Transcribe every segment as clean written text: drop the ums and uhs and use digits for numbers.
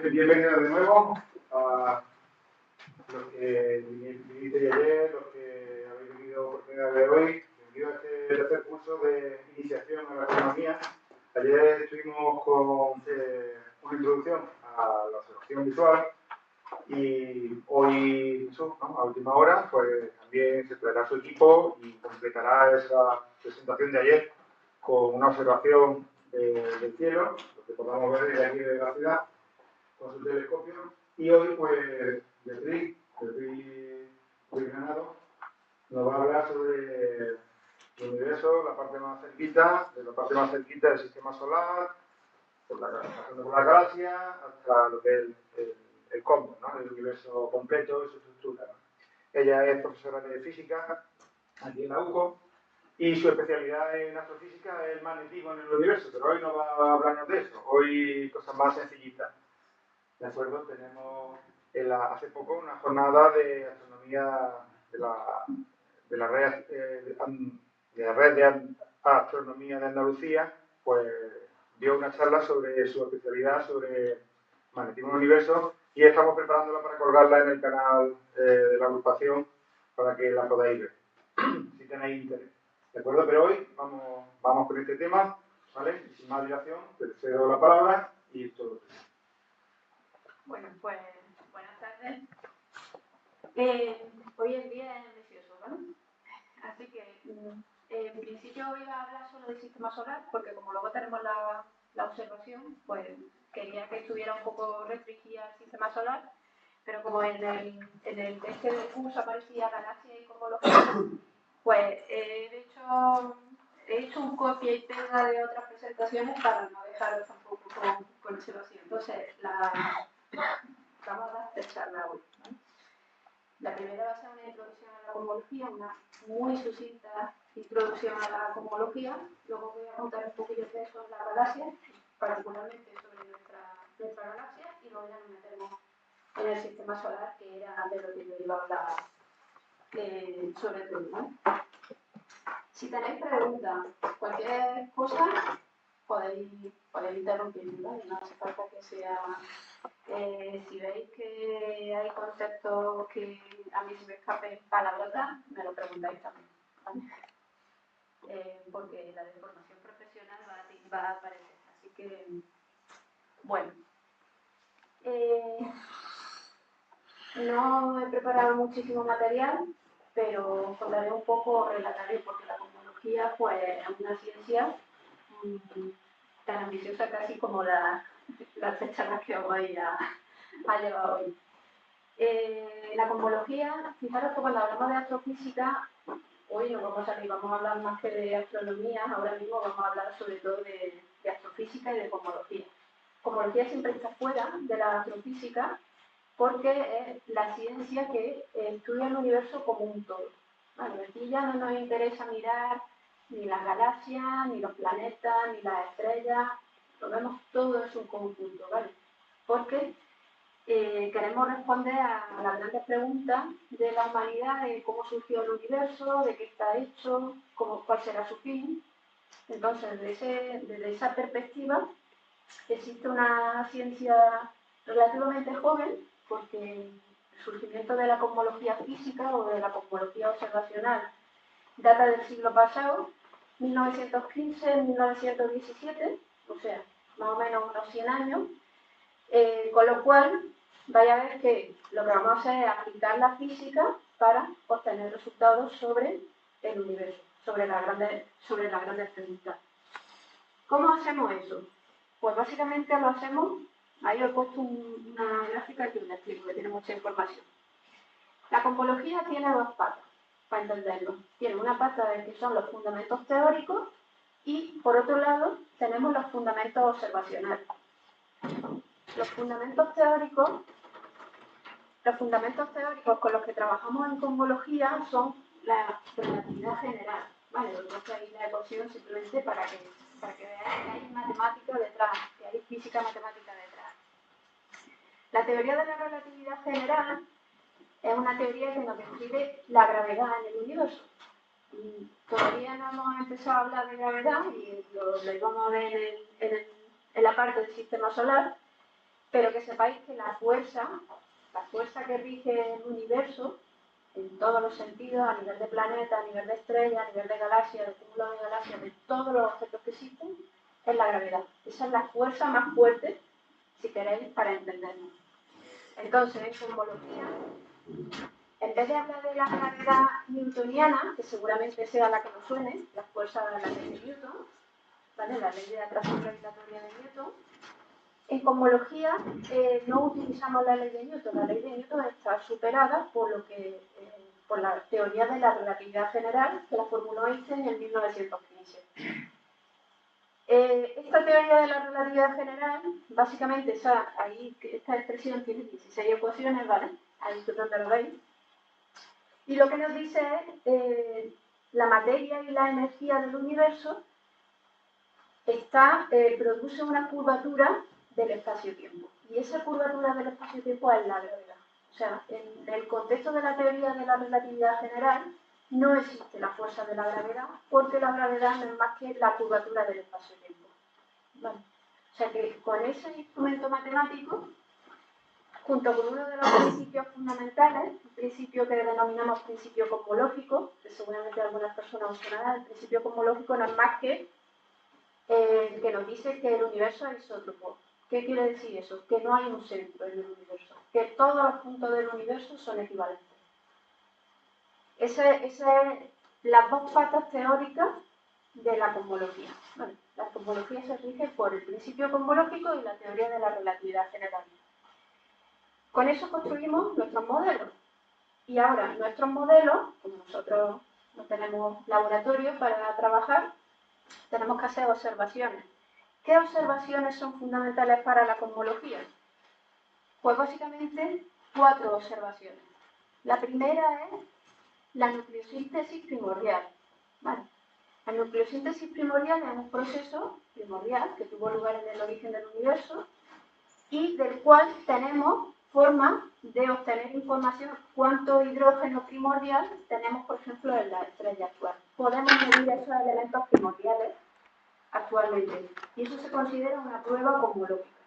Bienvenidos de nuevo a los que vinisteis ayer, los que habéis venido por primera vez hoy. Bienvenidos a este tercer curso de iniciación a la astronomía. Ayer estuvimos con una introducción a la observación visual y hoy, Jesús, ¿no? A última hora, pues también se traerá su equipo y completará esa presentación de ayer con una observación del cielo, lo que podamos ver desde aquí de la ciudad, con su telescopio. Y hoy, pues, Beatriz Granado nos va a hablar sobre el universo, la parte más cerquita del sistema solar, pasando por la galaxia, hasta lo que es el cosmos, ¿no? El universo completo y su estructura, ¿no? Ella es profesora de física aquí en la UCO y su especialidad en astrofísica es el magnetismo en el universo, pero hoy no va a hablarnos de eso, hoy cosas más sencillitas. ¿De acuerdo? Tenemos hace poco una jornada de astronomía de la red de astronomía de Andalucía, pues dio una charla sobre su especialidad, sobre magnetismo en el universo, y estamos preparándola para colgarla en el canal de la agrupación para que la podáis ver, si tenéis interés. ¿De acuerdo? Pero hoy vamos con este tema, ¿vale? Y sin más dilación, te cedo la palabra y todo. Bueno, pues buenas tardes. Hoy el día es precioso, ¿vale? Así que en principio iba a hablar solo del sistema solar, porque como luego tenemos la observación, pues quería que estuviera un poco restringida el sistema solar, pero como en el texto del curso aparecía galaxia y cosmología, pues he hecho un copia y pega de otras presentaciones para no dejaros tampoco con observación. Entonces, vamos a dar tres charlas hoy, ¿vale? La primera va a ser una introducción a la cosmología, una muy sucinta introducción a la cosmología. Luego voy a contar un poquillo de eso en la galaxia, particularmente sobre nuestra galaxia, y luego ya nos metemos en el sistema solar, que era de lo que yo iba a hablar sobre todo, ¿no? Si tenéis preguntas, cualquier cosa, podéis interrumpirme, ¿vale? No hace falta que sea... si veis que hay conceptos que a mí se me escapen palabrotas, me lo preguntáis también, ¿vale? Porque la de formación profesional va a aparecer. Así que, bueno. No he preparado muchísimo material, pero contaré un poco, relataré, porque la cosmología pues, es una ciencia tan ambiciosa casi como las charlas que os voy a llevar hoy. La cosmología, fijaros que cuando hablamos de astrofísica, hoy no vamos a hablar más que de astronomía, ahora mismo vamos a hablar sobre todo de astrofísica y de cosmología. Cosmología siempre está fuera de la astrofísica porque es la ciencia que estudia el universo como un todo. Vale, aquí ya no nos interesa mirar ni las galaxias, ni los planetas, ni las estrellas, lo vemos todo en su conjunto, ¿vale? Porque queremos responder a las grandes preguntas de la humanidad, de cómo surgió el universo, de qué está hecho, cuál será su fin. Entonces, desde esa perspectiva, existe una ciencia relativamente joven, porque el surgimiento de la cosmología física o de la cosmología observacional data del siglo pasado, 1915-1917, o sea, más o menos unos 100 años, con lo cual vaya a ver que lo que vamos a hacer es aplicar la física para obtener resultados sobre el universo, sobre las grandes preguntas. ¿Cómo hacemos eso? Pues básicamente lo hacemos, ahí os he puesto una gráfica que os la explico, que tiene mucha información. La cosmología tiene dos patas, para entenderlo. Tiene una pata de que son los fundamentos teóricos y, por otro lado, tenemos los fundamentos observacionales. Los fundamentos teóricos con los que trabajamos en cosmología son la relatividad general. Vale, lo que ahí la ecuación simplemente para que veáis que hay matemática detrás, que hay física matemática detrás. La teoría de la relatividad general es una teoría que nos describe la gravedad en el universo. Todavía no hemos empezado a hablar de gravedad y lo íbamos a ver en la parte del sistema solar, pero que sepáis que la fuerza que rige el universo, en todos los sentidos, a nivel de planeta, a nivel de estrella, a nivel de galaxia, de cúmulo de galaxias, de todos los objetos que existen, es la gravedad. Esa es la fuerza más fuerte, si queréis, para entendernos. Entonces, en cosmología, en vez de hablar de la gravedad newtoniana, que seguramente sea la que nos suene, la fuerza de la ley de Newton, ¿vale? La ley de atracción gravitatoria de Newton, en cosmología no utilizamos la ley de Newton. La ley de Newton está superada por la teoría de la relatividad general, que la formuló Einstein en 1915. Esta teoría de la relatividad general, básicamente, esta expresión tiene 16 ecuaciones, ¿vale? Ahí es donde lo veis. Y lo que nos dice es la materia y la energía del universo produce una curvatura del espacio-tiempo. Y esa curvatura del espacio-tiempo es la gravedad. O sea, en el contexto de la teoría de la relatividad general, no existe la fuerza de la gravedad, porque la gravedad no es más que la curvatura del espacio-tiempo. ¿Vale? O sea que con ese instrumento matemático, junto con uno de los principios fundamentales, un principio que denominamos principio cosmológico, que seguramente a algunas personas os sonará, el principio cosmológico no es más que nos dice que el universo es isótropo. ¿Qué quiere decir eso? Que no hay un centro en el universo, que todos los puntos del universo son equivalentes. Esas son las dos patas teóricas de la cosmología. Bueno, la cosmología se rige por el principio cosmológico y la teoría de la relatividad general. Con eso construimos nuestros modelos. Y ahora, nuestros modelos, como nosotros no tenemos laboratorio para trabajar, tenemos que hacer observaciones. ¿Qué observaciones son fundamentales para la cosmología? Pues básicamente 4 observaciones. La primera es la nucleosíntesis primordial. ¿Vale? La nucleosíntesis primordial es un proceso primordial que tuvo lugar en el origen del universo y del cual tenemos forma de obtener información cuánto hidrógeno primordial tenemos, por ejemplo, en la estrella actual. Podemos medir esos elementos primordiales actualmente y eso se considera una prueba cosmológica.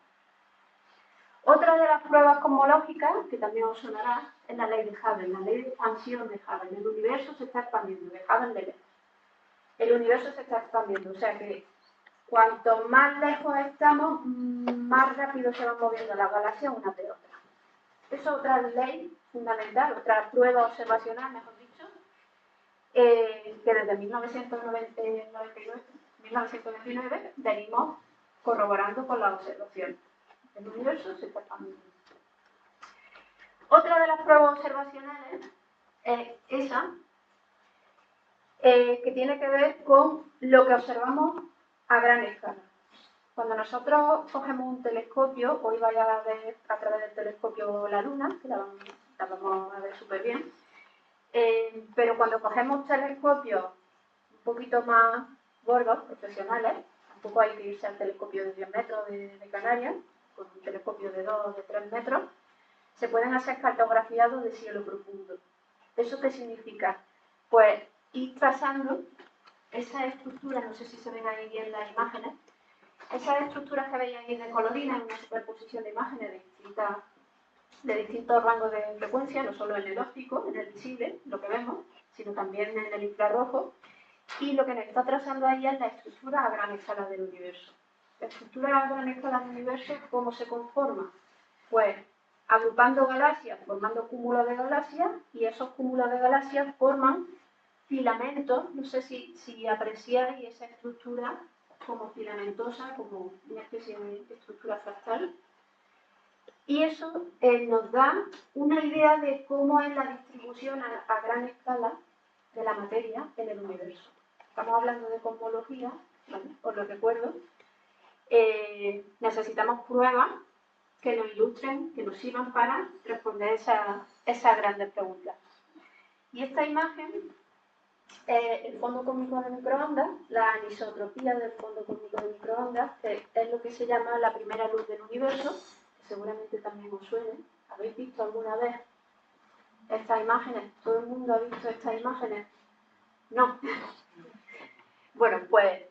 Otra de las pruebas cosmológicas, que también os sonará, es la ley de Hubble, la ley de expansión de Hubble. El universo se está expandiendo, de Hubble de lejos. El universo se está expandiendo, o sea que cuanto más lejos estamos, más rápido se van moviendo las galaxias una de otra. Es otra ley fundamental, otra prueba observacional, mejor dicho, que desde 1929 venimos corroborando con la observación. El universo se está expandiendo. Otra de las pruebas observacionales es esa, que tiene que ver con lo que observamos a gran escala. Cuando nosotros cogemos un telescopio, hoy vais a ver a través del telescopio la Luna, que la vamos a ver súper bien, pero cuando cogemos telescopios un poquito más gordos, profesionales, tampoco hay que irse al telescopio de 10 metros de Canarias, con un telescopio de 2 o de 3 metros, se pueden hacer cartografiados de cielo profundo. ¿Eso qué significa? Pues ir trazando esas estructuras, no sé si se ven ahí bien las imágenes, esas estructuras que veis ahí de colorina en una superposición de imágenes de distintos rangos de frecuencia, no solo en el óptico, en el visible, lo que vemos, sino también en el infrarrojo, y lo que nos está trazando ahí es la estructura a gran escala del universo. La estructura a gran escala del universo, ¿cómo se conforma? Pues agrupando galaxias, formando cúmulos de galaxias, y esos cúmulos de galaxias forman filamentos, no sé si apreciáis esa estructura como filamentosa, como una especie de estructura fractal. Y eso nos da una idea de cómo es la distribución a gran escala de la materia en el universo. Estamos hablando de cosmología, ¿vale? Os lo recuerdo. Necesitamos pruebas que nos ilustren, que nos sirvan para responder esas grandes preguntas. Y esta imagen el fondo cósmico de microondas, la anisotropía del fondo cósmico de microondas, que es lo que se llama la primera luz del universo, que seguramente también os suene. ¿Habéis visto alguna vez estas imágenes? ¿Todo el mundo ha visto estas imágenes? No. Bueno, pues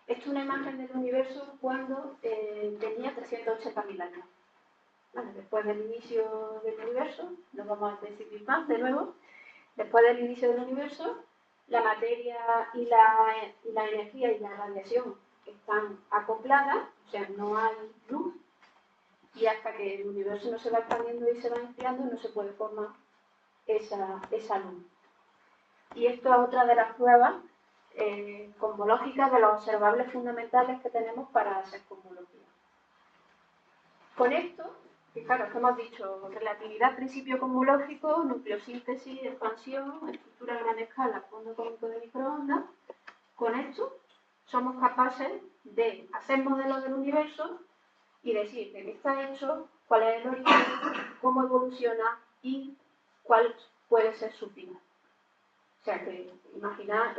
Esto es una imagen del universo cuando tenía 380.000 años. Bueno, después del inicio del universo, nos vamos a decir Big Bang de nuevo, después del inicio del universo, la materia y la energía y la radiación están acopladas, o sea, no hay luz, y hasta que el universo no se va expandiendo y se va enfriando, no se puede formar esa luz. Y esto es otra de las pruebas cosmológicas de los observables fundamentales que tenemos para hacer cosmología. Con esto, que claro, que hemos dicho relatividad, principio cosmológico, nucleosíntesis, expansión, estructura a gran escala, fondo cósmico de microondas, con esto somos capaces de hacer modelos del universo y decir de qué está hecho, cuál es el origen, cómo evoluciona y cuál puede ser su final. O sea que imaginad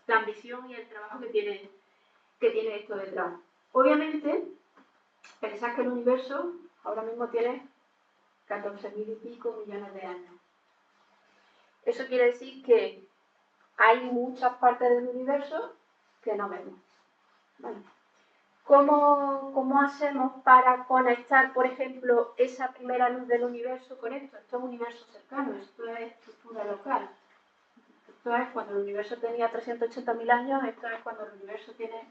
la ambición y el trabajo que tiene esto detrás. Obviamente, pensad que el universo ahora mismo tiene 14.000 y pico millones de años. Eso quiere decir que hay muchas partes del universo que no vemos. ¿Vale? ¿Cómo hacemos para conectar, por ejemplo, esa primera luz del universo con esto? Esto es un universo cercano, esto es estructura local. Esto es cuando el universo tenía 380.000 años, esto es cuando el universo tiene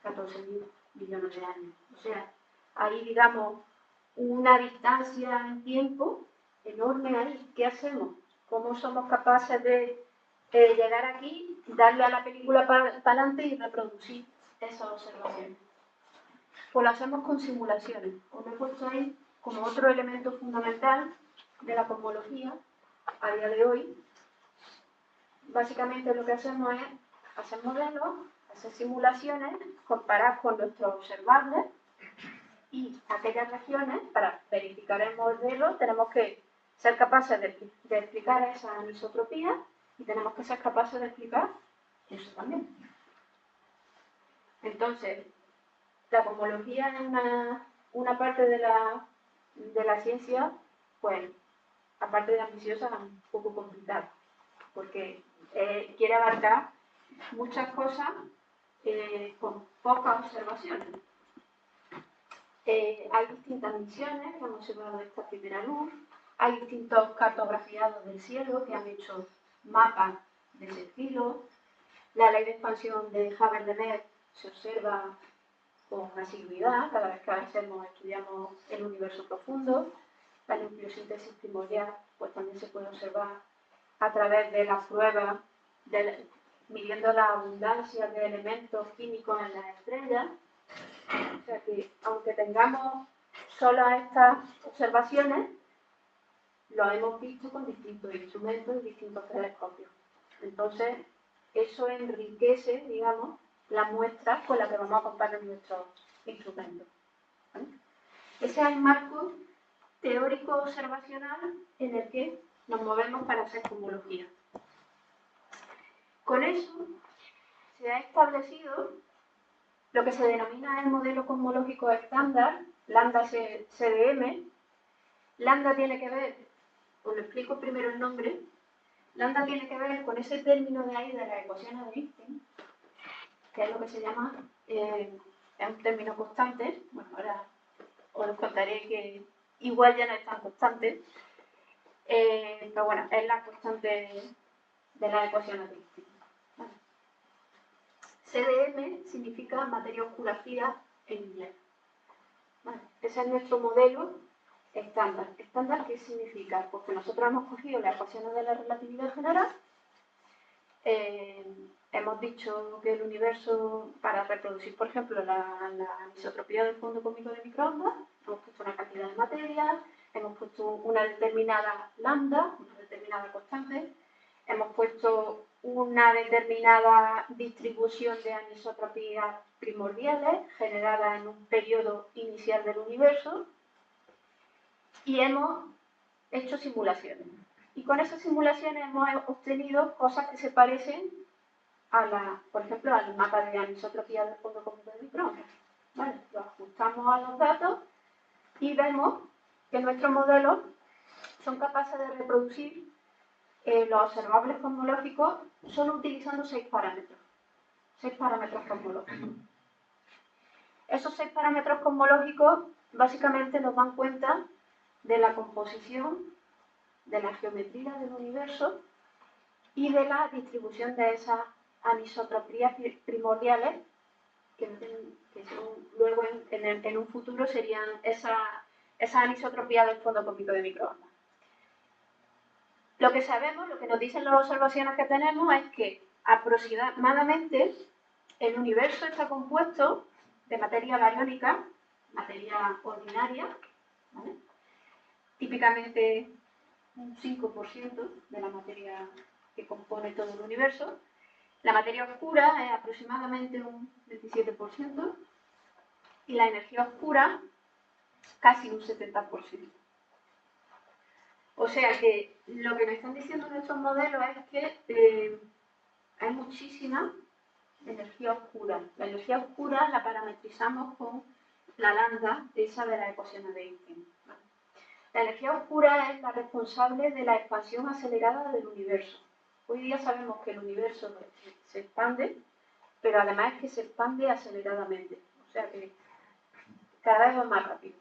14.000 millones de años. O sea, ahí, digamos, una distancia en tiempo enorme ahí. ¿Qué hacemos? ¿Cómo somos capaces de llegar aquí, darle a la película para adelante y reproducir esas observaciones? Pues lo hacemos con simulaciones. Os lo he puesto ahí como otro elemento fundamental de la cosmología a día de hoy. Básicamente lo que hacemos es hacer modelos, hacer simulaciones, comparar con nuestros observables y aquellas regiones. Para verificar el modelo tenemos que ser capaces de explicar esa anisotropía y tenemos que ser capaces de explicar eso también. Entonces, la cosmología es una parte de la ciencia, pues, aparte de ambiciosa, es un poco complicada, porque quiere abarcar muchas cosas con pocas observaciones. Hay distintas misiones que han observado esta primera luz, hay distintos cartografiados del cielo que han hecho mapas de ese estilo, la ley de expansión de Haber-Demet se observa con asiduidad cada vez que estudiamos el universo profundo, la nucleosíntesis primordial pues también se puede observar a través de las pruebas, midiendo la abundancia de elementos químicos en las estrellas. O sea que, aunque tengamos solo estas observaciones, lo hemos visto con distintos instrumentos y distintos telescopios. Entonces, eso enriquece, digamos, las muestras con las que vamos a comparar nuestros instrumentos. ¿Vale? Ese es el marco teórico observacional en el que nos movemos para hacer cosmología. Con eso se ha establecido lo que se denomina el modelo cosmológico estándar, lambda CDM. Lambda tiene que ver, os lo explico primero el nombre, lambda tiene que ver con ese término de ahí de las ecuaciones de Einstein, que es lo que se llama, es un término constante. Bueno, ahora os contaré que igual ya no es tan constante, pero bueno, es la constante de las ecuaciones de Einstein. Vale. CDM significa materia oscura fría en inglés. Vale. Ese es nuestro modelo estándar. ¿Estándar qué significa? Pues que nosotros hemos cogido las ecuaciones de la relatividad general, hemos dicho que el universo, para reproducir, por ejemplo, la anisotropía del fondo cósmico de microondas, hemos puesto una cantidad de materia, hemos puesto una determinada lambda, una determinada constante, hemos puesto una determinada distribución de anisotropías primordiales generadas en un periodo inicial del universo y hemos hecho simulaciones. Y con esas simulaciones hemos obtenido cosas que se parecen por ejemplo, al mapa de anisotropía del fondo cósmico de microondas. ¿Vale? Lo ajustamos a los datos y vemos que nuestros modelos son capaces de reproducir los observables cosmológicos solo utilizando 6 parámetros. 6 parámetros cosmológicos. Esos 6 parámetros cosmológicos básicamente nos dan cuenta de la composición, de la geometría del universo y de la distribución de esas anisotropías primordiales que luego en un futuro serían esa anisotropía del fondo cósmico de microondas. Lo que sabemos, lo que nos dicen las observaciones que tenemos es que aproximadamente el universo está compuesto de materia bariónica, materia ordinaria, ¿vale? Típicamente un 5% de la materia que compone todo el universo. La materia oscura es aproximadamente un 27% y la energía oscura casi un 70%. O sea que lo que nos están diciendo nuestros modelos es que hay muchísima energía oscura. La energía oscura la parametrizamos con la lambda, esa de las ecuaciones de Einstein. La energía oscura es la responsable de la expansión acelerada del universo. Hoy día sabemos que el universo se expande, pero además es que se expande aceleradamente. O sea que cada vez va más rápido.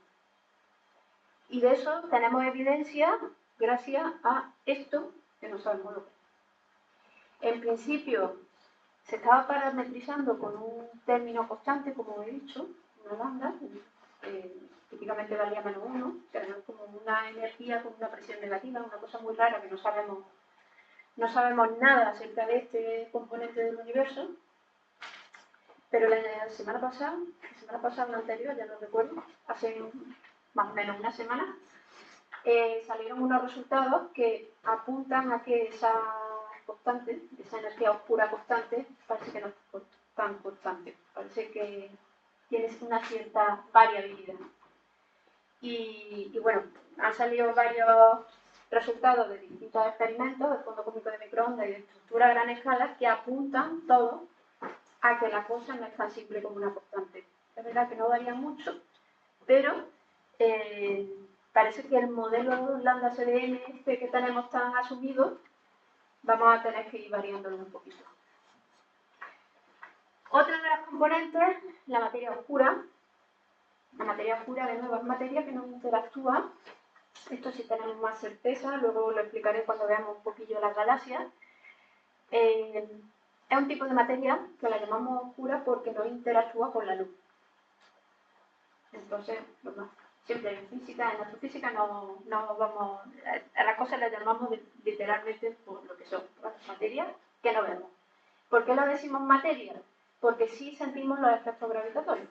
Y de eso tenemos evidencia gracias a esto que no sabemos lo que es. En principio se estaba parametrizando con un término constante, como he dicho, una lambda, típicamente valía -1, que es como una energía con una presión negativa, una cosa muy rara que no sabemos nada acerca de este componente del universo. Pero la semana pasada o la anterior, ya no recuerdo, hace más o menos una semana, salieron unos resultados que apuntan a que esa constante, esa energía oscura constante, parece que no es tan constante, parece que tiene una cierta variabilidad. Y bueno, han salido varios resultados de distintos experimentos de fondo cósmico de microondas y de estructura a gran escala que apuntan todos a que la cosa no es tan simple como una constante. Es verdad que no varía mucho, pero parece que el modelo lambda CDM este que tenemos tan asumido, vamos a tener que ir variándolo un poquito. Otra de las componentes, la materia oscura. La materia oscura, de nuevo, es materia que no interactúa. Esto sí tenemos más certeza, luego lo explicaré cuando veamos un poquillo las galaxias. Es un tipo de materia que la llamamos oscura porque no interactúa con la luz. Entonces, siempre en física, en astrofísica, no vamos a las cosas las llamamos literalmente por lo que son, materia que no vemos. ¿Por qué lo decimos materia? Porque sí sentimos los efectos gravitatorios.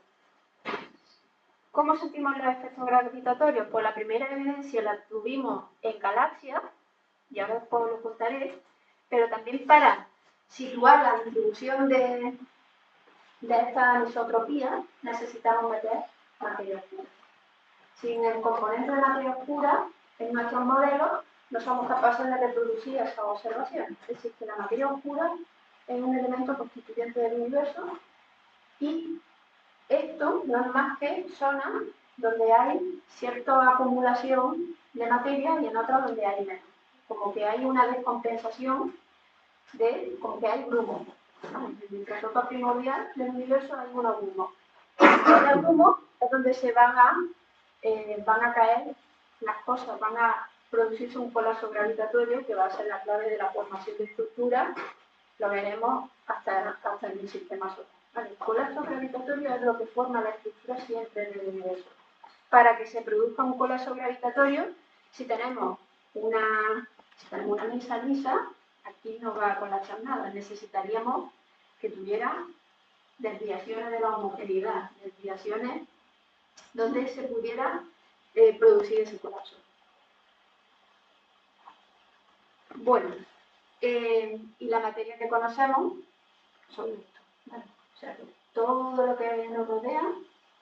¿Cómo sentimos los efectos gravitatorios? Pues la primera evidencia la tuvimos en galaxias, y ahora después lo contaré, pero también para situar la distribución de esta anisotropía necesitamos meter materia oscura. Sin el componente de materia oscura, en nuestros modelos no somos capaces de reproducir esa observación. Es decir, que la materia oscura es un elemento constituyente del universo y esto no es más que zonas donde hay cierta acumulación de materia y en otras donde hay menos. Como que hay una descompensación como que hay grumos. En el isótopo primordial del universo hay unos grumos. En el grumo es donde se van a caer las cosas, van a producirse un colapso gravitatorio que va a ser la clave de la formación de estructuras. Lo veremos hasta en el sistema solar. Vale, el colapso gravitatorio es lo que forma la estructura siempre en el universo. Para que se produzca un colapso gravitatorio, si tenemos una mesa lisa, aquí no va a colapsar nada. Necesitaríamos que tuviera desviaciones de la homogeneidad, desviaciones donde se pudiera producir ese colapso. Bueno, y la materia que conocemos son esto, ¿vale? O sea, que todo lo que nos rodea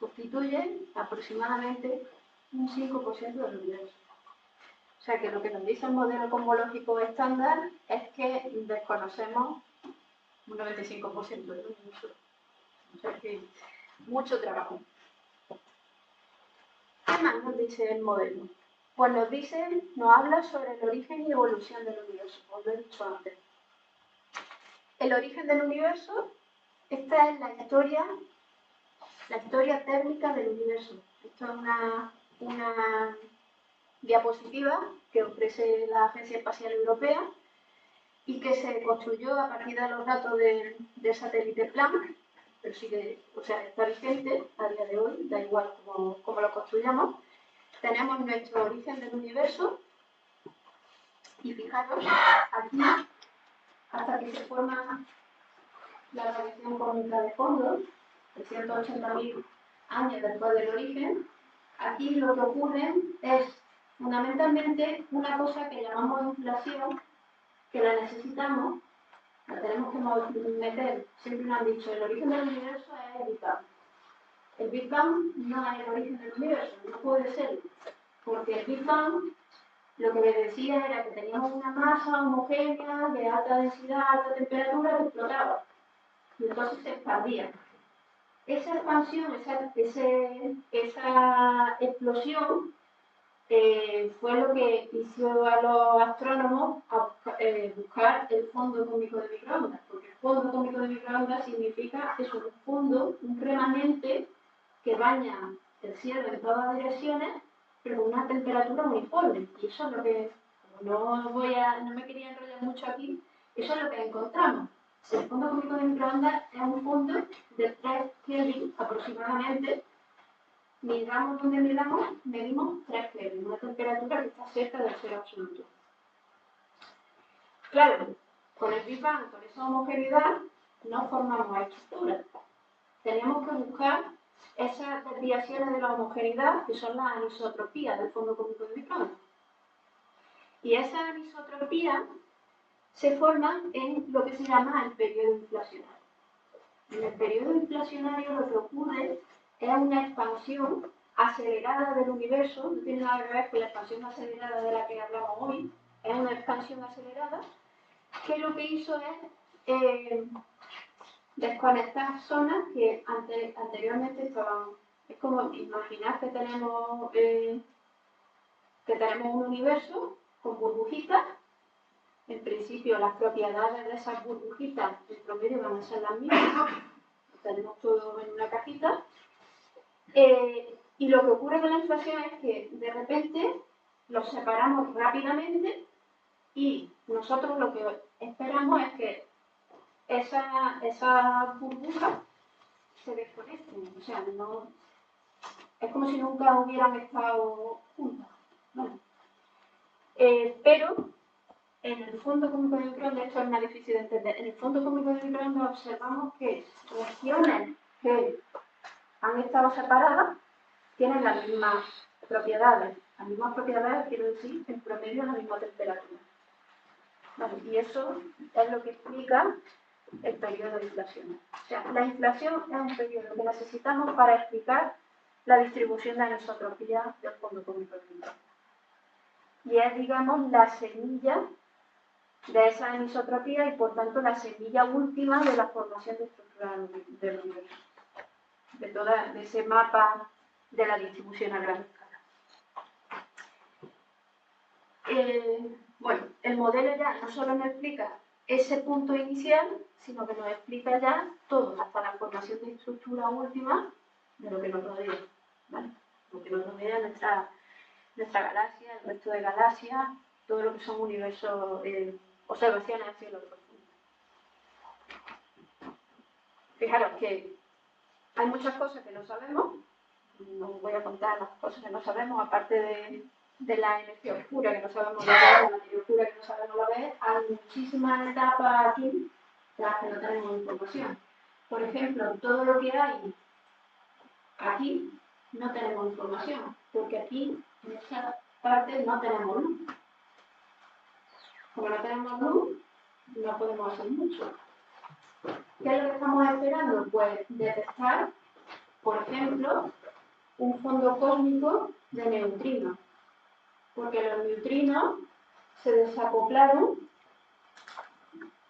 constituye aproximadamente un 5% del universo. O sea, que lo que nos dice el modelo cosmológico estándar es que desconocemos un 95% del universo. O sea, que mucho trabajo. ¿Qué más nos dice el modelo? Pues nos habla sobre el origen y evolución del universo, como lo he dicho antes. El origen del universo Esta es la historia térmica del universo. Esto es una diapositiva que ofrece la Agencia Espacial Europea y que se construyó a partir de los datos del satélite Planck, pero sigue, o sea, está vigente a día de hoy, da igual cómo lo construyamos. Tenemos nuestro origen del universo y fijaros, aquí, hasta que se forma la radiación cósmica de fondo, 380.000 años después del origen, aquí lo que ocurre es fundamentalmente una cosa que llamamos inflación, que la necesitamos, la tenemos que meter, siempre nos han dicho, el origen del universo es el Big Bang. El Big Bang no es el origen del universo, no puede ser, porque el Big Bang lo que me decía era que teníamos una masa homogénea de alta densidad, alta temperatura que explotaba, y entonces se expandía. Esa expansión, esa explosión fue lo que hizo a los astrónomos buscar el fondo cósmico de microondas, porque el fondo cósmico de microondas significa que es un fondo, un remanente que baña el cielo en todas direcciones, pero con una temperatura uniforme. Y eso es lo que, no me quería enrollar mucho aquí, eso es lo que encontramos. El fondo cósmico de microondas es un fondo de 3 Kelvin aproximadamente. Miramos donde medimos 3 Kelvin, una temperatura que está cerca del cero absoluto. Claro, con el Big Bang, con esa homogeneidad, no formamos estructuras. Teníamos que buscar esas desviaciones de la homogeneidad, que son las anisotropías del fondo cósmico de microondas. Y esas anisotropías se forman en lo que se llama el periodo inflacionario. En el periodo inflacionario lo que ocurre es una expansión acelerada del universo, no tiene nada que ver con la expansión acelerada de la que hablamos hoy, es una expansión acelerada que lo que hizo es desconectar zonas que anteriormente estaban. Es como imaginar que tenemos un universo con burbujitas. En principio, las propiedades de esas burbujitas en promedio van a ser las mismas. Tenemos todo en una cajita. Y lo que ocurre con la inflación es que de repente los separamos rápidamente y nosotros lo que esperamos es que esas burbujas se desconecten. O sea, no, es como si nunca hubieran estado juntas. ¿Vale? Pero en el fondo cósmico de microondas, esto es más difícil de entender, en el fondo cósmico de microondas observamos que regiones que han estado separadas tienen las mismas propiedades. Las mismas propiedades quiero decir, en promedio, la misma temperatura. ¿Vale? Y eso es lo que explica el periodo de inflación. O sea, la inflación es un periodo que necesitamos para explicar la distribución de anisotropía del fondo cósmico de microondas. Y es, digamos, la semilla de esa anisotropía y, por tanto, la semilla última de la formación de estructura del universo. De ese mapa de la distribución a gran escala. Bueno, el modelo ya no solo nos explica ese punto inicial, sino que nos explica ya todo, hasta la formación de estructura última de lo que nos rodea, ¿vale? Lo que nos rodea nuestra galaxia, el resto de galaxias, todo lo que son universos, observaciones al cielo profundo. Fijaros que hay muchas cosas que no sabemos, no voy a contar las cosas que no sabemos, aparte de la energía oscura que no sabemos lo que es, la materia oscura que no sabemos lo que es, hay muchísimas etapas aquí de las que no tenemos información. Por ejemplo, todo lo que hay aquí no tenemos información, porque aquí, en esta parte, no tenemos luz. Como no tenemos luz, no podemos hacer mucho. ¿Qué es lo que estamos esperando? Pues detectar, por ejemplo, un fondo cósmico de neutrinos, porque los neutrinos se desacoplaron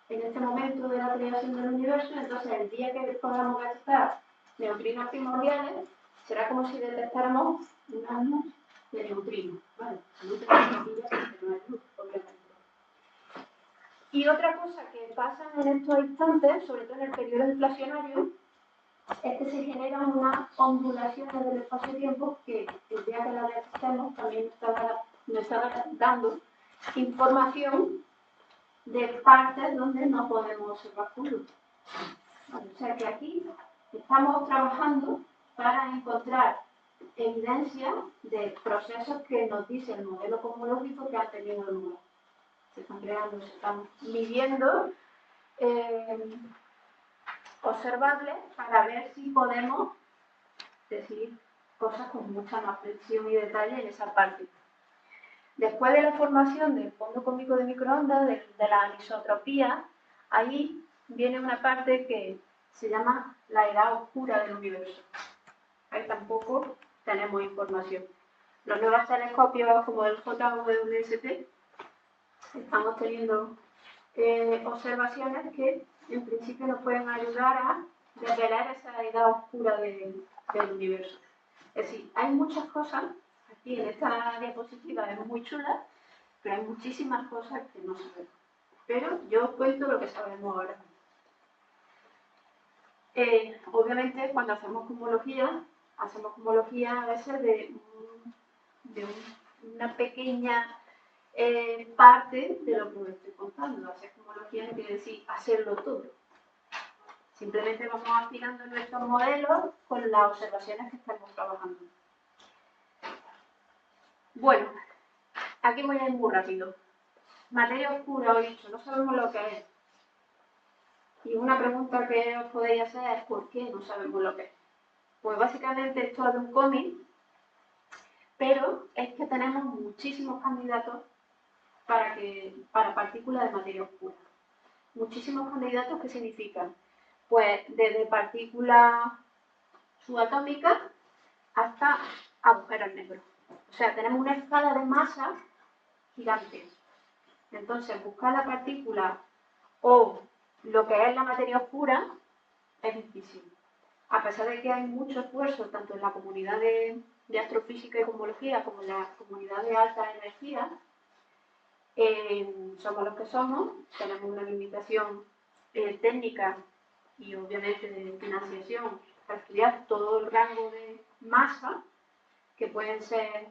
en este momento de la creación del universo, entonces el día que podamos detectar neutrinos primordiales, será como si detectáramos una luz de neutrinos. Bueno, luz de neutrinos porque no es luz, obviamente. Y otra cosa que pasan en estos instantes, sobre todo en el periodo inflacionario, es que se generan unas ondulaciones del espacio-tiempo que el día que la detectemos también nos está dando información de partes donde no podemos observar curvas. O sea que aquí estamos trabajando para encontrar evidencia de procesos que nos dice el modelo cosmológico que han tenido lugar. Se están creando, se están midiendo observables para ver si podemos decir cosas con mucha más precisión y detalle en esa parte. Después de la formación del fondo cósmico de microondas, de la anisotropía, ahí viene una parte que se llama la edad oscura del universo. Ahí tampoco tenemos información. Los nuevos telescopios como el JWST estamos teniendo observaciones que en principio nos pueden ayudar a desvelar esa edad oscura del universo. Es decir, hay muchas cosas, aquí en esta diapositiva es muy chula, pero hay muchísimas cosas que no sabemos. Pero yo os cuento lo que sabemos ahora. Obviamente cuando hacemos cosmología a veces de una pequeña parte de lo que os estoy contando. Hacer cosmología no quiere decir hacerlo todo. Simplemente vamos afinando nuestros modelos con las observaciones que estamos trabajando. Bueno, aquí voy a ir muy rápido. Materia oscura, os he dicho, no sabemos lo que es. Y una pregunta que os podéis hacer es ¿por qué no sabemos lo que es? Pues básicamente esto es de un cómic, pero es que tenemos muchísimos candidatos para partículas de materia oscura. Muchísimos candidatos que significan, pues desde partículas subatómicas hasta agujeros negros. O sea, tenemos una escala de masa gigante. Entonces, buscar la partícula o lo que es la materia oscura es difícil. A pesar de que hay mucho esfuerzo tanto en la comunidad de astrofísica y cosmología como en la comunidad de alta energía, somos los que somos, tenemos una limitación técnica y obviamente de financiación para estudiar todo el rango de masa que pueden ser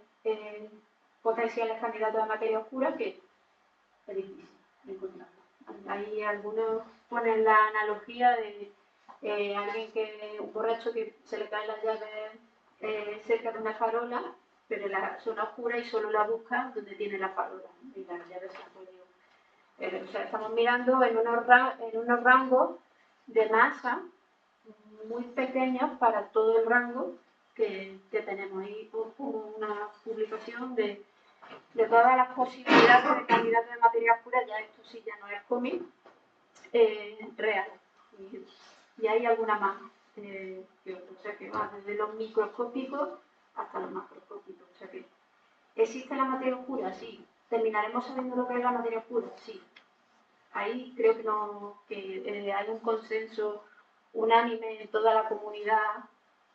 potenciales candidatos a materia oscura, que es difícil encontrarlo. Ahí algunos ponen la analogía de un borracho que se le caen las llaves cerca de una farola, pero en la zona oscura y solo la busca donde tiene la farola, y las llaves se han podido. O sea, estamos mirando en unos rangos de masa muy pequeños para todo el rango que tenemos. Ahí como una publicación de todas las posibilidades de candidatos de materia oscura. Ya esto sí ya no es cómic real. Y hay alguna más, o sea que va desde los microscópicos hasta los macroscópicos. O sea que, ¿existe la materia oscura? Sí. ¿Terminaremos sabiendo lo que es la materia oscura? Sí. Ahí creo que, no, que hay un consenso unánime en toda la comunidad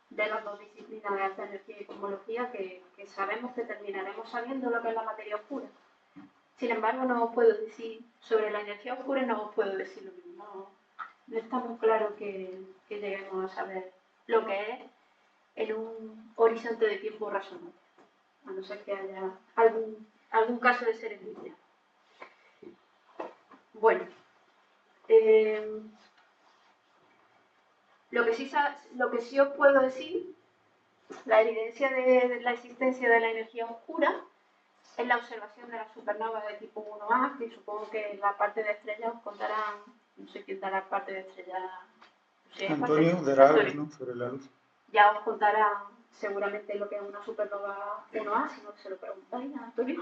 de las dos disciplinas de alta energía y cosmología que sabemos que terminaremos sabiendo lo que es la materia oscura. Sin embargo, no os puedo decir sobre la energía oscura, no os puedo decir lo mismo. No está muy claro que lleguemos a saber lo que es en un horizonte de tiempo razonable, a no ser que haya algún caso de serendipia. Bueno, lo que sí os puedo decir, la evidencia de la existencia de la energía oscura es la observación de las supernovas de tipo 1A, que supongo que la parte de estrellas os contarán, no sé quién dará parte de estrellas. Antonio dará algo, ¿no?, sobre la luz. Ya os contará seguramente lo que es una supernova 1A, si no se lo preguntáis a Antonio.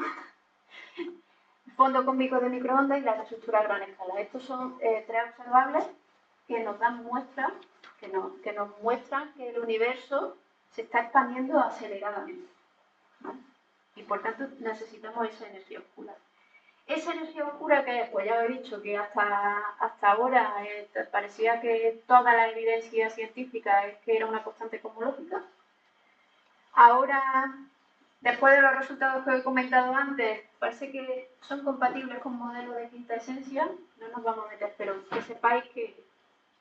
Fondo cósmico de microondas y la reestructura a gran escala. Estos son tres observables que nos dan muestras, que nos muestran que el universo se está expandiendo aceleradamente, ¿vale? Y por tanto necesitamos esa energía oscura. Esa energía oscura que es, pues ya os he dicho que hasta ahora parecía que toda la evidencia científica es que era una constante cosmológica. Ahora Después de los resultados que he comentado antes, parece que son compatibles con modelos de quinta esencia, no nos vamos a meter, pero que sepáis que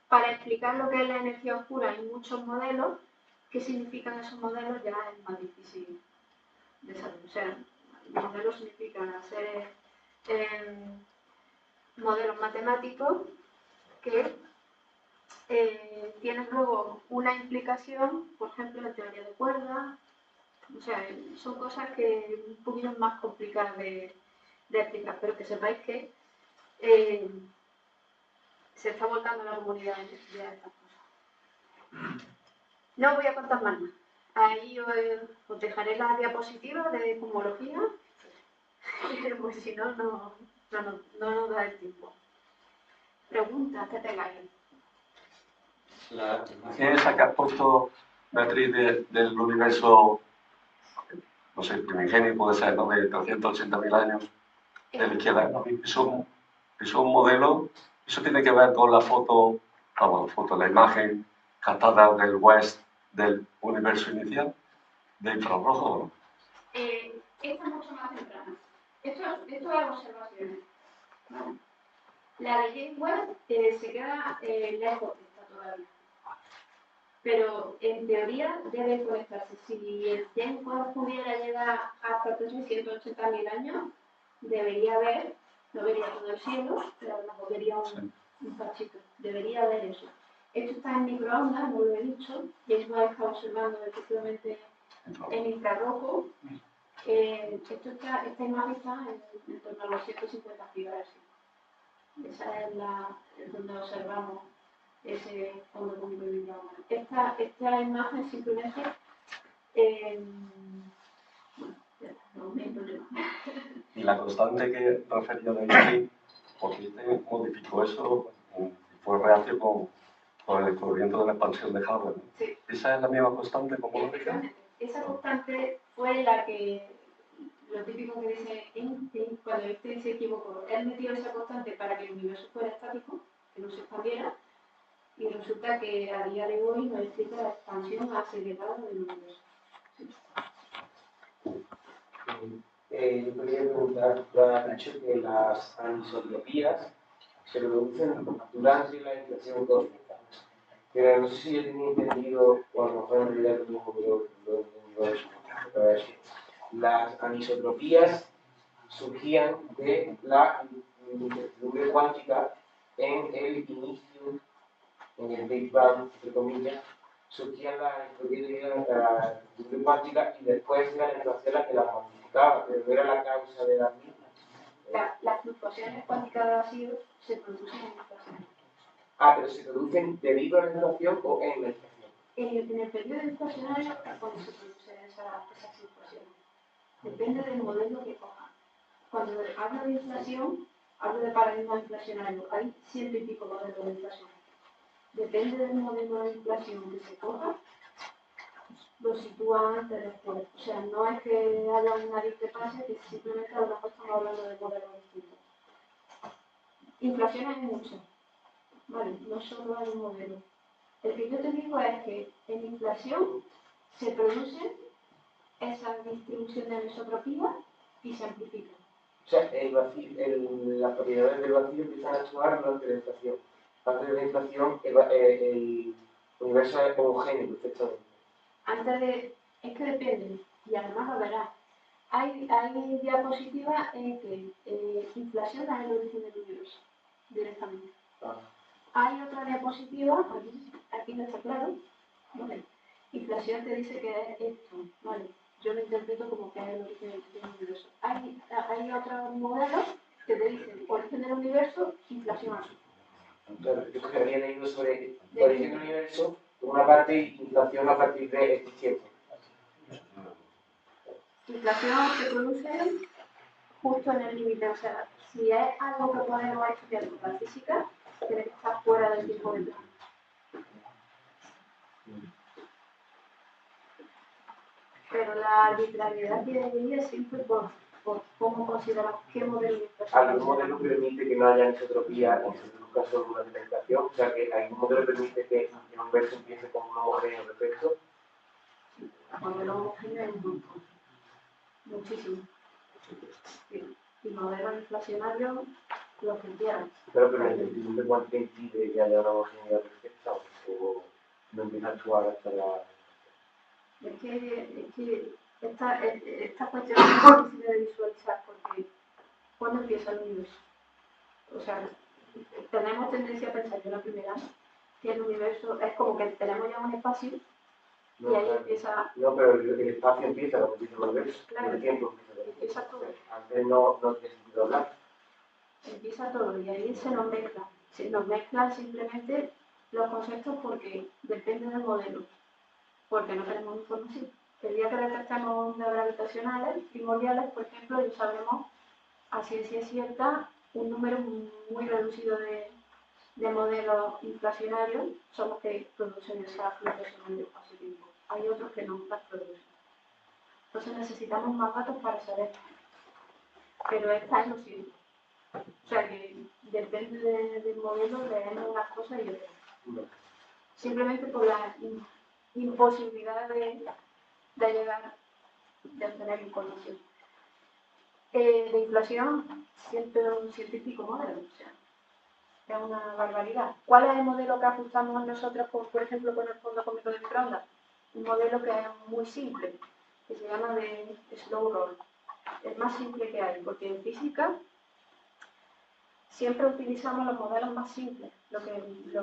para explicar lo que es la energía oscura hay muchos modelos. ¿Qué significan esos modelos? Ya es más difícil de saber. O sea, modelos significan hacer modelos matemáticos que tienen luego una implicación, por ejemplo, en teoría de cuerdas. O sea, son cosas que un poquito más complicadas de explicar, pero que sepáis que se está volcando la comunidad en estudiar estas cosas. No os voy a contar más nada. Ahí os dejaré la diapositiva de cosmología, pues si no, no nos da el tiempo. Preguntas que tengáis. La imagen esa que has puesto, Beatriz, del universo, no sé, primigenio puede ser, ¿no?, de 380.000 años, de la izquierda. Eso es un modelo, eso tiene que ver con la foto, la imagen captada del West del universo inicial, de infrarrojo, ¿no? Esta es mucho más temprana. Esto es observaciones. ¿Vale? La de James Webb se queda lejos de esta todavía. Pero en teoría deben conectarse. Si el James Webb pudiera llegar hasta 380.000 años, debería haber, no vería todo el cielo, pero a lo mejor vería un cachito. Debería haber eso. Esto está en microondas, no lo he dicho. James Webb está observando efectivamente en infrarrojo. Esta imagen está en torno a los 150 gigahercios. Esa es donde observamos ese fondo cósmico de microondas. Esta imagen simplemente Y la constante que refería de Einstein, porque Einstein modificó eso y fue reacio con el descubrimiento de la expansión de Hubble, ¿no? Sí. ¿Esa es la misma constante cosmológica? Esa constante fue la que, lo típico que dice Einstein, cuando Einstein se equivocó, él metió esa constante para que el universo fuera estático, que no se expandiera, y resulta que a día de hoy nos explica la expansión acelerada del universo. Sí. Yo quería preguntar, tú has dicho que las anisotropías se producen durante la inflación cósmica, pero no sé si yo tenía entendido, o a lo mejor en realidad lo mismo que lo he las anisotropías surgían de la incertidumbre cuántica en el inicio, en el Big Bang, entre comillas, surgían las incertidumbre cuántica y después era la inflación la que las modificaba, pero no era la causa de las mismas. Las fluctuaciones cuánticas de vacío se producen en inflación. Ah, pero se producen debido a la inflación o en la inflación. En el periodo inflacionario es cuando se producen esas fluctuaciones. Depende del modelo que cojan. Cuando hablo de inflación, hablo de paradigma inflacionario. Hay 100 y pico modelos de inflación. Depende del modelo de inflación que se coja, lo sitúa antes después. O sea, no es que haya una discrepancia, que simplemente a lo mejor estamos hablando de modelos distintos. Inflación hay muchas, ¿vale? No solo hay un modelo. El que yo te digo es que en inflación se produce esa distribución de anisotropía y se amplifica. O sea, las propiedades del vacío empiezan a actuar durante la inflación. Antes de la inflación, el universo es homogéneo, perfectamente. Es que depende, y además lo verás. Hay diapositivas en que inflación da el origen del universo, directamente. Hay otra diapositiva, aquí no está claro, ¿vale? Inflación te dice que es esto, ¿vale? Yo lo interpreto como que es el origen del universo. Hay otros modelos que te dicen origen del universo, inflación azul. Entonces, yo que había leído sobre el origen del universo, por una parte, y inflación a partir de este tiempo. Inflación se produce justo en el límite, o sea, si es algo que podemos estudiar con la física, tiene que estar fuera del tiempo de plan. Pero la arbitrariedad que debería siempre por cómo consideramos qué modelo de inflación. ¿Algún modelo permite que no haya anisotropía y se produzca solo una inflación? O sea, que algún modelo permite que el universo empiece como un homogéneo perfecto. Cuando lo homogéneo es un montón. muchísimo. Sí. Y modelos inflacionarios, lo que quieran. Pero en el sentido de cuánto impide que haya una homogeneidad perfecta o no empieza a actuar hasta la... Es que esta cuestión es difícil de visualizar porque ¿cuándo empieza el universo? O sea, tenemos tendencia a pensar que la primera, que el universo es como que tenemos ya un espacio y ahí empieza... No, pero el espacio empieza cuando empieza el universo. Claro, el tiempo empieza todo. Antes no tiene sentido hablar. Empieza todo y ahí se nos mezcla. Se nos mezclan simplemente los conceptos porque depende del modelo, porque no tenemos información. El día que detectemos ondas gravitacionales primordiales, por ejemplo, ya sabremos a ciencia cierta un número muy reducido de modelos inflacionarios son los que producen esa fluctuación en el espacio-tiempo. Hay otros que no las producen. Entonces necesitamos más datos para saber. Pero esta es lo cierto. O sea que depende del modelo, leemos unas cosas y otras. Simplemente por la imposibilidad de llegar, de obtener información. De inflación, 100 y pico modelos, o sea, es una barbaridad. ¿Cuál es el modelo que ajustamos nosotros, por ejemplo, con el fondo cósmico de microondas? Un modelo que es muy simple, que se llama de slow roll. Es más simple que hay, porque en física siempre utilizamos los modelos más simples, lo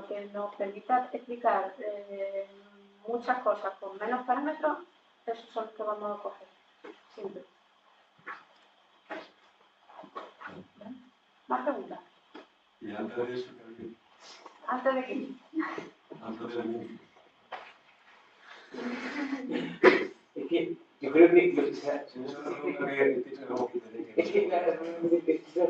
que nos permita explicar muchas cosas con menos parámetros, esos son los que vamos a coger, siempre. ¿Más preguntas? ¿Y antes de eso qué? ¿Antes de qué? Antes de mí. Es que yo creo que Stephen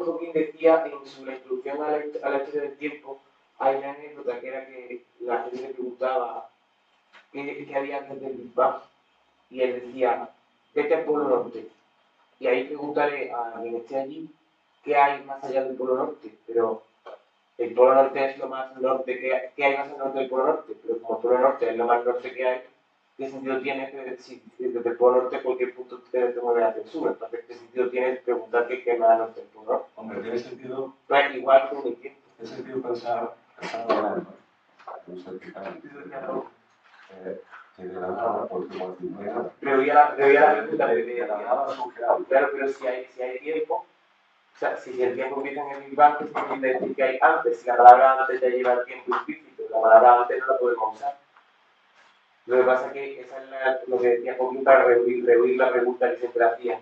Hawking decía en su introducción a la historia del tiempo, hay una anécdota que era que la gente le preguntaba qué había antes del Big Bang y él decía, vete al Polo Norte y ahí pregúntale a quien esté allí qué hay más allá del Polo Norte, pero el Polo Norte es lo más norte que hay más al norte del Polo Norte, pero como el Polo Norte es lo más norte que hay, ¿qué sentido tiene si desde el Polo Norte cualquier punto te mueve hacia el sur? Entonces, ¿qué sentido tiene preguntarte qué hay más al norte del Polo Norte? Hombre, tiene sentido. Pues igual que un tiempo. Tiene sentido pensar ahora, ¿no? No sé qué tal. Que de la nada, porque como no hay nada. Pero ya la pregunta de la nada surge algo. Claro, pero si hay tiempo, o sea, si el tiempo empieza en el Big Bang, ¿qué significa decir que hay antes? Si la palabra antes ya lleva el tiempo implícito, la palabra antes no la podemos usar. Lo que pasa es que esa es lo que decía Hawking para rehuir la pregunta que siempre hacían.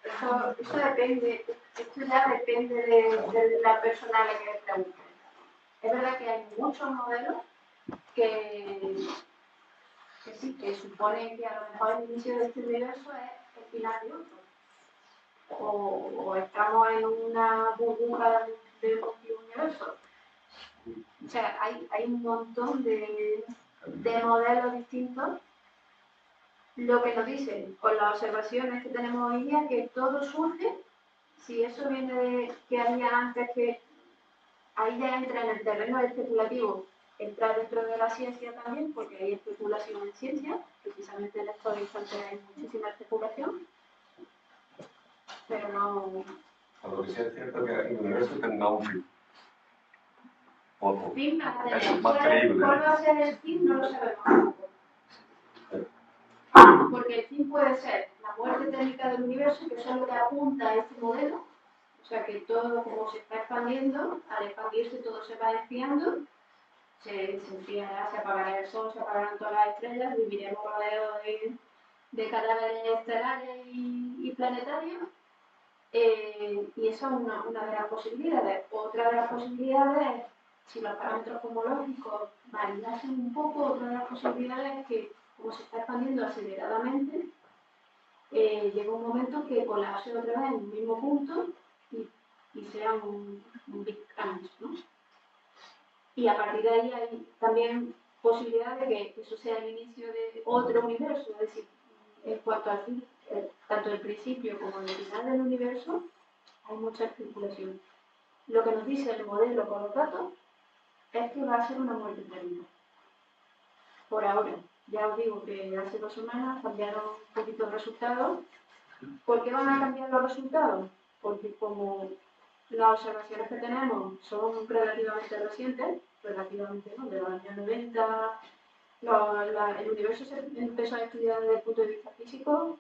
Eso depende, esto ya depende de la persona a la que le pregunte. Es verdad que hay muchos modelos que sí, que suponen que a lo mejor el inicio de este universo es el final de otro. O estamos en una burbuja de multiuniverso. O sea, hay un montón de modelos distintos. Lo que nos dicen con las observaciones que tenemos hoy día, que todo surge, si eso viene de que había antes, que ahí ya entra en el terreno especulativo, entra dentro de la ciencia también, porque hay especulación en ciencia, precisamente en estos instantes hay muchísima especulación, pero no... A lo que sí es cierto que el universo tendrá un fin. Fin va a tener. Eso es más creíble. ¿Cuál va a ser el fin? No lo sabemos. Porque el fin puede ser la muerte técnica del universo, que eso es lo que apunta a este modelo. O sea que todo, como se está expandiendo, al expandirse todo se va enfriando, se enfriará, se apagará el sol, se apagarán todas las estrellas, viviremos rodeados de cadáveres estelares y planetarios. Y esa es una de las posibilidades. Otra de las posibilidades es, si los parámetros cosmológicos variasen un poco, otra de las posibilidades es que, como se está expandiendo aceleradamente, llega un momento que colapse otra vez en un mismo punto y sea un Big Crunch, ¿no? Y a partir de ahí hay también posibilidad de que eso sea el inicio de otro universo, es decir, en cuanto al fin, tanto el principio como el final del universo, hay mucha especulación. Lo que nos dice el modelo con los datos es que va a ser una muerte térmica. Por ahora, ya os digo que hace 2 semanas cambiaron un poquito el resultado ¿Por qué van a cambiar los resultados? Porque como las observaciones que tenemos son relativamente recientes, relativamente, ¿no?, de los años 90, el universo se empezó a estudiar desde el punto de vista físico,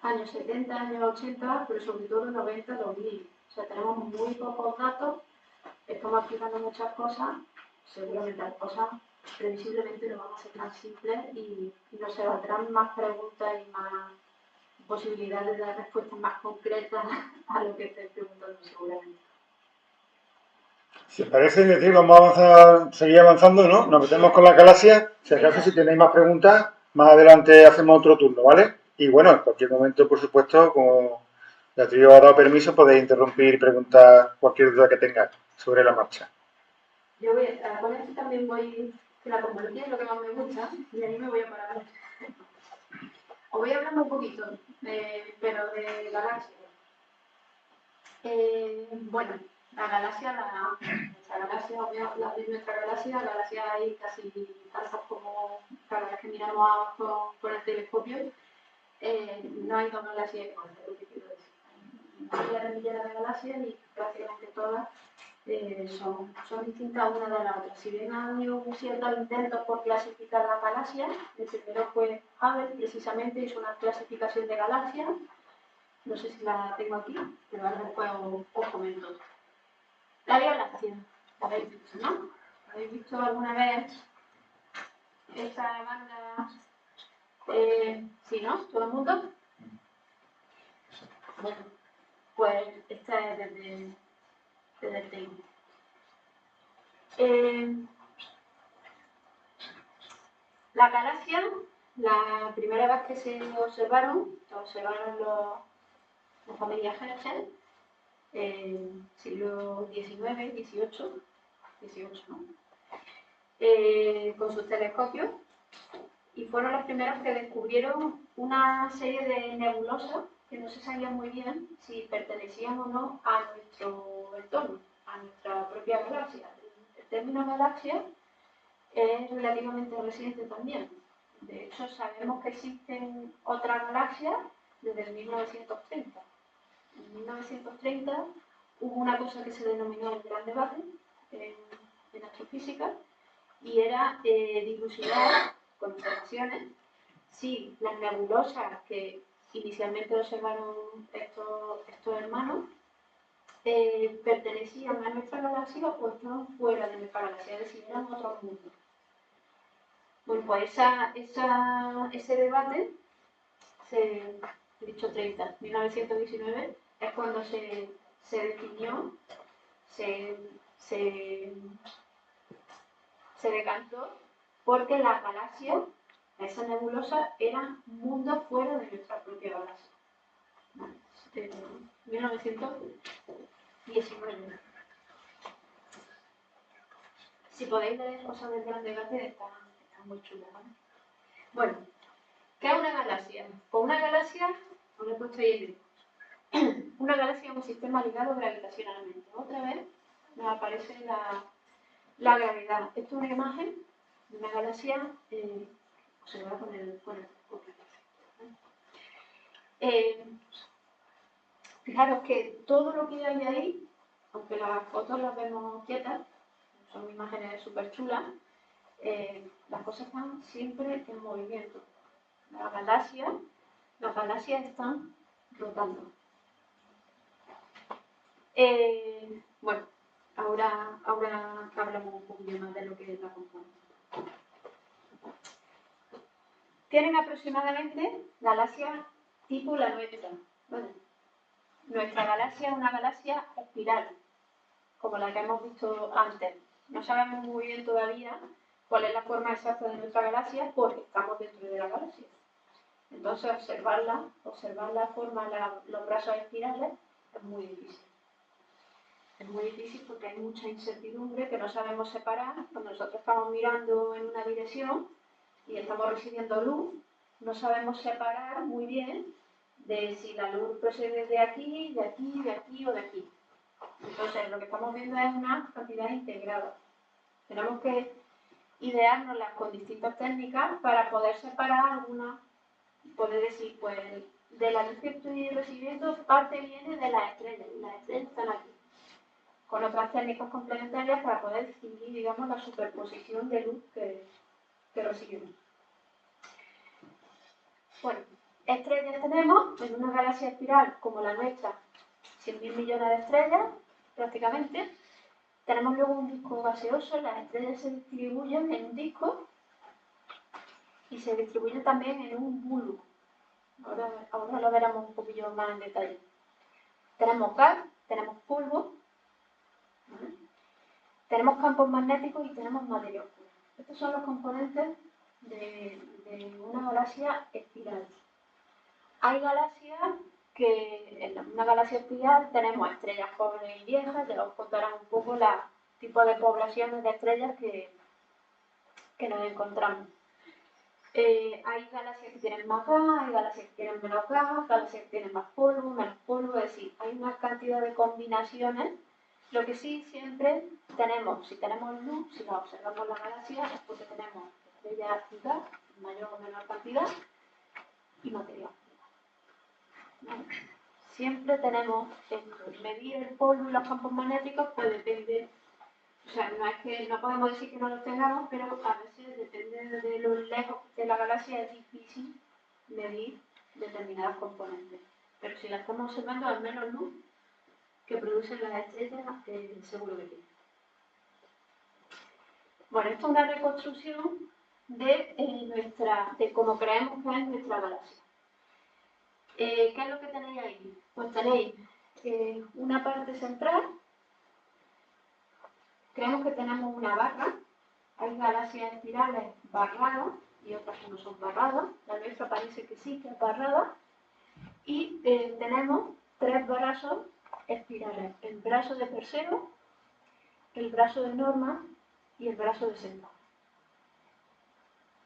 años 70, años 80, pero sobre todo 90, 2000. O sea, tenemos muy pocos datos, estamos aplicando muchas cosas, seguramente las cosas previsiblemente no van a ser tan simples y nos saldrán más preguntas y más posibilidades de dar respuestas más concretas a lo que estoy preguntando seguramente. Si os parece, decir, vamos a avanzar, seguir avanzando, ¿no? Nos metemos con la galaxia. Si acaso, si tenéis más preguntas, más adelante hacemos otro turno, ¿vale? Y bueno, en cualquier momento, por supuesto, como Beatriz os ha dado permiso, podéis interrumpir y preguntar cualquier duda que tengáis sobre la marcha. Yo voy a, con esto también voy, que la cosmología es lo que más me gusta, y ahí me voy a parar. Os voy hablando un poquito, pero de galaxias. Bueno, la galaxia, nuestra galaxia, la galaxia hay casi tantas como cada vez que miramos con el telescopio, no hay dos galaxias iguales, es lo que quiero decir. Hay miles de galaxias y prácticamente todas son distintas una de las otras. Si bien han habido ciertos intentos por clasificar las galaxias, el primero fue Hubble, precisamente hizo una clasificación de galaxias. No sé si la tengo aquí, pero ahora después os comento. La Vía Láctea, la habéis visto, ¿no? ¿Habéis visto alguna vez esta banda? Sí, ¿no? ¿Todo el mundo? Bueno, pues esta es desde el tema. La galaxia, la primera vez que se observaron la familia Herschel, siglo XIX, XVIII, ¿no? Con sus telescopios, y fueron los primeros que descubrieron una serie de nebulosas que no se sabía muy bien si pertenecían o no a nuestro entorno, a nuestra propia galaxia. El término galaxia es relativamente reciente también. De hecho, sabemos que existen otras galaxias desde el 1930. En 1930 hubo una cosa que se denominó el Gran Debate en astrofísica, y era dilucidar con observaciones si las nebulosas que inicialmente observaron estos hermanos pertenecían a nuestra galaxia o estaban fuera de nuestra galaxia, es decir, eran otros mundos. Bueno, pues ese debate, he dicho 1919, es cuando se definió, se decantó porque las galaxias, esas nebulosas, eran mundos fuera de nuestra propia galaxia. 1919. Si podéis leer cosas del Gran Debate, están muy chulas, ¿vale? Bueno, ¿qué es una galaxia? Pues una galaxia, os lo he puesto ahí, una galaxia es un sistema ligado gravitacionalmente. Otra vez nos aparece la gravedad. Esto es una imagen de una galaxia observada con el telescopio. Fijaros que todo lo que hay ahí, aunque las fotos las vemos quietas, son imágenes súper chulas, las cosas están siempre en movimiento. Las galaxias están rotando. Bueno, ahora hablamos un poquito más de lo que es la componente. Tienen aproximadamente galaxias tipo la nuestra. Bueno, nuestra galaxia es una galaxia espiral, como la que hemos visto antes. No sabemos muy bien todavía cuál es la forma exacta de nuestra galaxia porque estamos dentro de la galaxia. Entonces, observar la forma, los brazos espirales, es muy difícil. Es muy difícil porque hay mucha incertidumbre que no sabemos separar. Cuando nosotros estamos mirando en una dirección y estamos recibiendo luz, no sabemos separar muy bien de si la luz procede de aquí, de aquí, de aquí o de aquí. Entonces, lo que estamos viendo es una cantidad integrada. Tenemos que ideárnoslas con distintas técnicas para poder separar algunas, poder decir, pues de la luz que estoy recibiendo, parte viene de las estrellas. Las estrellas están aquí, con otras técnicas complementarias para poder distinguir, digamos, la superposición de luz que recibimos. Bueno, estrellas tenemos en una galaxia espiral como la nuestra, 100.000 millones de estrellas, prácticamente. Tenemos luego un disco gaseoso, las estrellas se distribuyen en un disco y se distribuyen también en un bulbo. Ahora lo veremos un poquillo más en detalle. Tenemos gas, tenemos polvo, ¿vale? Tenemos campos magnéticos y tenemos materia oscura. Estos son los componentes de una galaxia espiral. Hay galaxias que en una galaxia espiral tenemos estrellas jóvenes y viejas, ya os contarán un poco los tipos de poblaciones de estrellas que nos encontramos. Hay galaxias que tienen más gas, hay galaxias que tienen menos gas, galaxias que tienen más polvo, menos polvo, es decir, hay una cantidad de combinaciones. Lo que sí siempre tenemos, si tenemos luz, si la observamos la galaxia, es porque tenemos estrellas y gas, en mayor o menor cantidad, y materia oscura. ¿Vale? Siempre tenemos esto. Medir el polvo y los campos magnéticos, pues depende. O sea, no es que no podemos decir que no los tengamos, pero a veces depende de lo lejos de la galaxia, es difícil medir determinados componentes. Pero si la estamos observando, al menos luz que producen las estrellas, seguro que tiene. Bueno, esto es una reconstrucción de cómo creemos que es nuestra galaxia. ¿Qué es lo que tenéis ahí? Pues tenéis una parte central. Creemos que tenemos una barra. Hay galaxias espirales barradas y otras que no son barradas. La nuestra parece que sí, que es barrada. Y tenemos tres brazos espirales. El brazo de Perseo, el brazo de Norma y el brazo de Senda.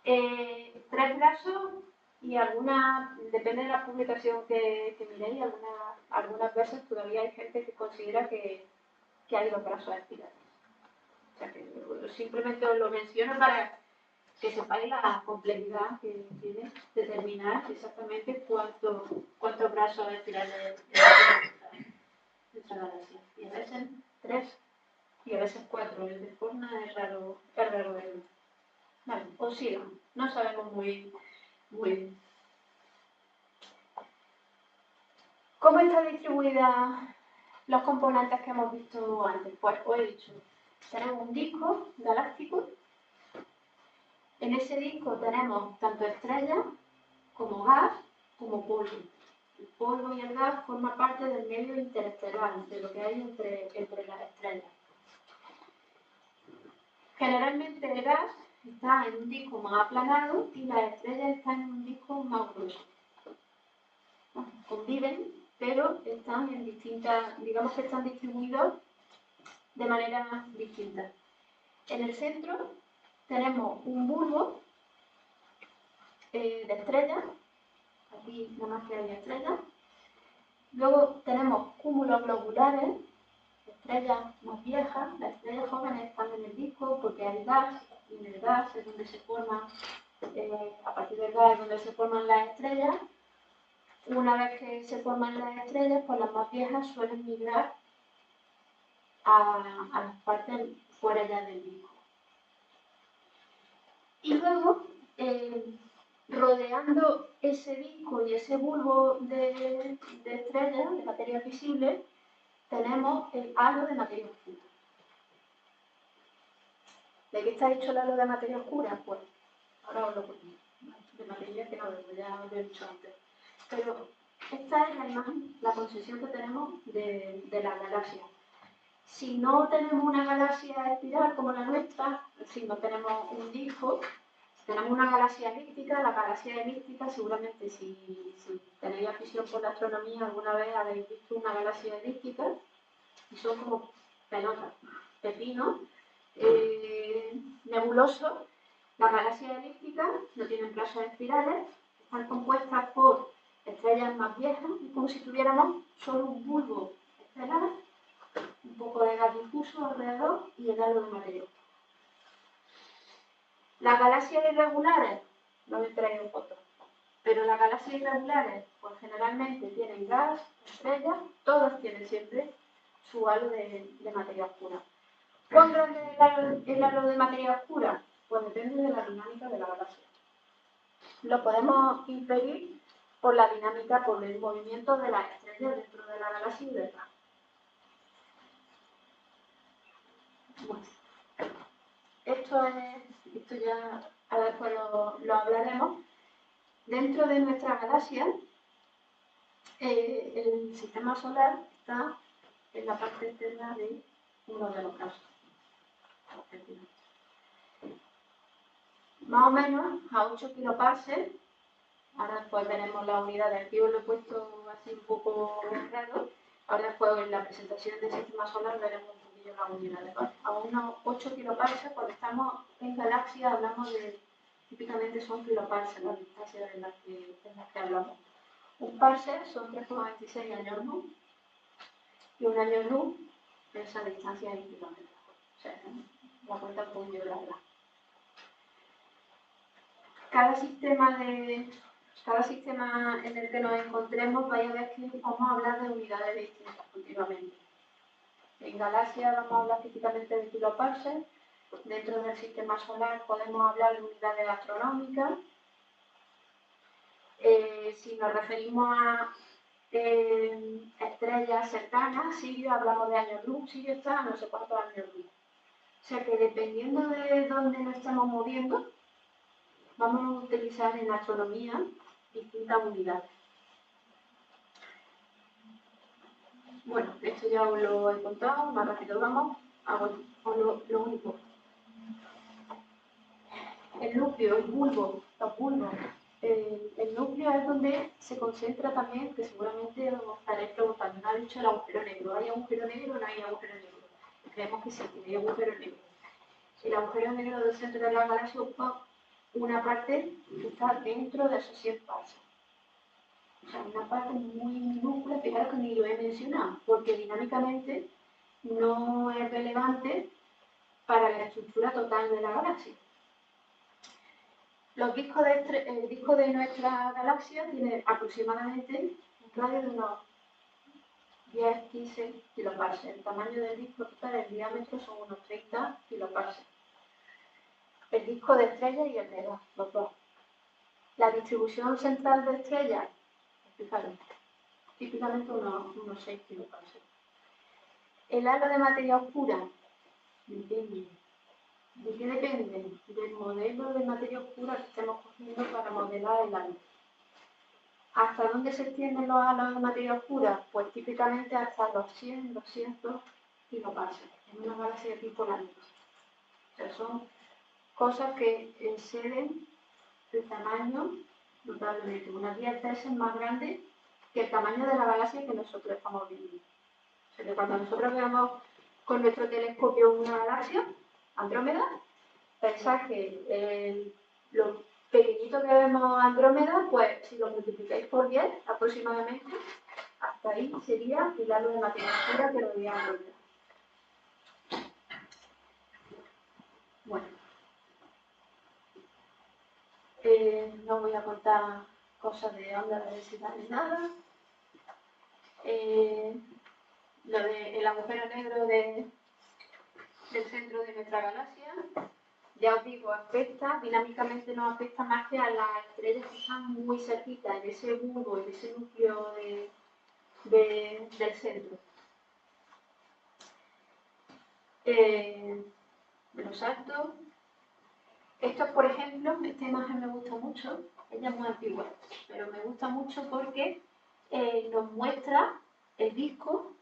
Tres brazos y algunas, depende de la publicación que miréis, algunas veces todavía hay gente que considera que hay dos brazos espirales. O sea que simplemente os lo menciono para que sepáis la complejidad que tiene determinar exactamente cuántos brazos espirales tiene nuestra galaxia. Y a veces 3 y a veces 4. El de forma es raro verlo. Vale, oscilan. No sabemos muy bien. ¿Cómo están distribuidas los componentes que hemos visto antes? Pues os he dicho, tenemos un disco galáctico. En ese disco tenemos tanto estrellas como gas como polvo. El polvo y el gas forman parte del medio interestelar, de lo que hay entre las estrellas. Generalmente el gas está en un disco más aplanado y las estrellas están en un disco más grueso. Bueno, conviven, pero están en distintas, digamos que están distribuidos de manera distinta. En el centro tenemos un bulbo de estrellas, aquí nada más que hay estrellas. Luego tenemos cúmulos globulares, estrellas más viejas. Las estrellas jóvenes están en el disco porque hay gas, y en el gas es donde se forman, a partir del gas es donde se forman las estrellas. Una vez que se forman las estrellas, pues las más viejas suelen migrar a las partes fuera ya del disco. Y luego, rodeando ese disco y ese bulbo de estrellas, de materia visible, tenemos el halo de materia oscura. ¿De qué está hecho el halo de materia oscura? Pues ahora os lo cuento. De materia que no vemos, ya os lo he dicho antes. Pero esta es la imagen, la concepción que tenemos de la galaxia. Si no tenemos una galaxia espiral como la nuestra, si no tenemos un disco, tenemos una galaxia elíptica. La galaxia elíptica, seguramente si tenéis afición por la astronomía, alguna vez habéis visto una galaxia elíptica, y son como pelotas, pepinos, nebulosos. Las galaxias elípticas no tienen brazos espirales, están compuestas por estrellas más viejas, y como si tuviéramos solo un bulbo estelar, un poco de gas difuso alrededor y el halo de materia. Las galaxias irregulares, no me traigo fotos, Pero las galaxias irregulares, pues generalmente tienen gas, estrellas, todas tienen siempre su halo de materia oscura. ¿Cuánto es el halo de materia oscura? Pues depende de la dinámica de la galaxia. Lo podemos inferir por la dinámica, por el movimiento de las estrellas dentro de la galaxia y detrás. Bueno, esto ya ahora después lo hablaremos. Dentro de nuestra galaxia, el sistema solar está en la parte externa de uno de los casos. Más o menos a 8 kiloparsecs, ahora después veremos la unidad de aquí, os lo he puesto así un poco raro, ahora después en la presentación del sistema solar veremos un poquillo la unidad de parsecs. A unos 8 kiloparsecs, cuando estamos en galaxia hablamos de, típicamente son kiloparsecs las distancias en las que hablamos. Un parsec son 3,26 años luz y un año luz esa distancia en kilómetros. O sea, la cuenta un poquillo larga. Cada sistema en el que nos encontremos, vais a ver que vamos a hablar de unidades distintas continuamente. En galaxia vamos a hablar típicamente de kiloparsecs. Dentro del sistema solar podemos hablar de unidades astronómicas. Si nos referimos a estrellas cercanas, Sirio hablamos de años luz, Sirio está a no sé cuántos años luz. O sea que dependiendo de dónde nos estamos moviendo, vamos a utilizar en astronomía distintas unidades. Bueno, esto ya os lo he contado, más rápido vamos. Lo único. El núcleo, el bulbo, los bulbos. El núcleo es donde se concentra también, que seguramente os estaréis preguntando, ¿no ha dicho el agujero negro? ¿Hay agujero negro o no hay agujero negro? Creemos que sí, que hay agujero negro. El agujero negro del centro de la galaxia ocupa una parte que está dentro de esos 100 parsecs. O sea, una parte muy minúscula, fijaros que ni lo he mencionado, porque dinámicamente no es relevante para la estructura total de la galaxia. El disco de nuestra galaxia tiene aproximadamente un radio de unos 10-15 kiloparsecs. El tamaño del disco total, el diámetro son unos 30 kiloparsecs. El disco de estrellas y el de gas, los dos. La distribución central de estrellas, fijaros, típicamente unos 6 kiloparsecs. El halo de materia oscura, depende. ¿De qué depende? Del modelo de materia oscura que estemos cogiendo para modelar el halo. ¿Hasta dónde se extienden los halos de materia oscura? Pues típicamente hasta los 100, 200 kiloparsecs, en una galaxia de tipo Lagrange. O sea, son cosas que exceden el tamaño notablemente, unas 10 veces más grande que el tamaño de la galaxia que nosotros estamos viendo. O sea, que cuando nosotros veamos con nuestro telescopio una galaxia, Andrómeda, pensad que lo pequeñito que vemos Andrómeda, pues si lo multiplicáis por 10 aproximadamente, hasta ahí sería el halo de materia oscura que rodea Andrómeda. Bueno, no voy a contar cosas de onda de densidad ni nada. Lo del agujero negro del centro de nuestra galaxia, ya os digo, dinámicamente nos afecta más que a las estrellas que están muy cerquitas, en ese bulbo, en ese núcleo del centro. Los saltos. Esto, por ejemplo, esta imagen me gusta mucho, ella es muy antigua, pero me gusta mucho porque nos muestra el disco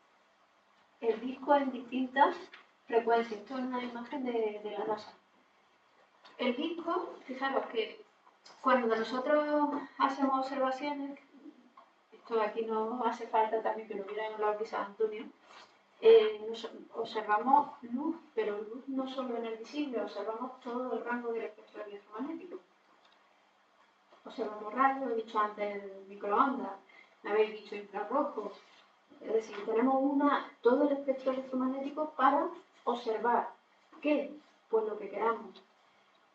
en distintas frecuencias. Esto es una imagen de la NASA. El disco, fijaros que cuando nosotros hacemos observaciones, esto aquí no hace falta también que lo vieran en la órbita de Antonio, observamos luz, pero luz no solo en el visible, observamos todo el rango del espectro electromagnético. Observamos radios, he dicho antes microondas, me habéis dicho infrarrojo. Es decir, tenemos todo el espectro electromagnético para observar. ¿Qué? Pues lo que queramos.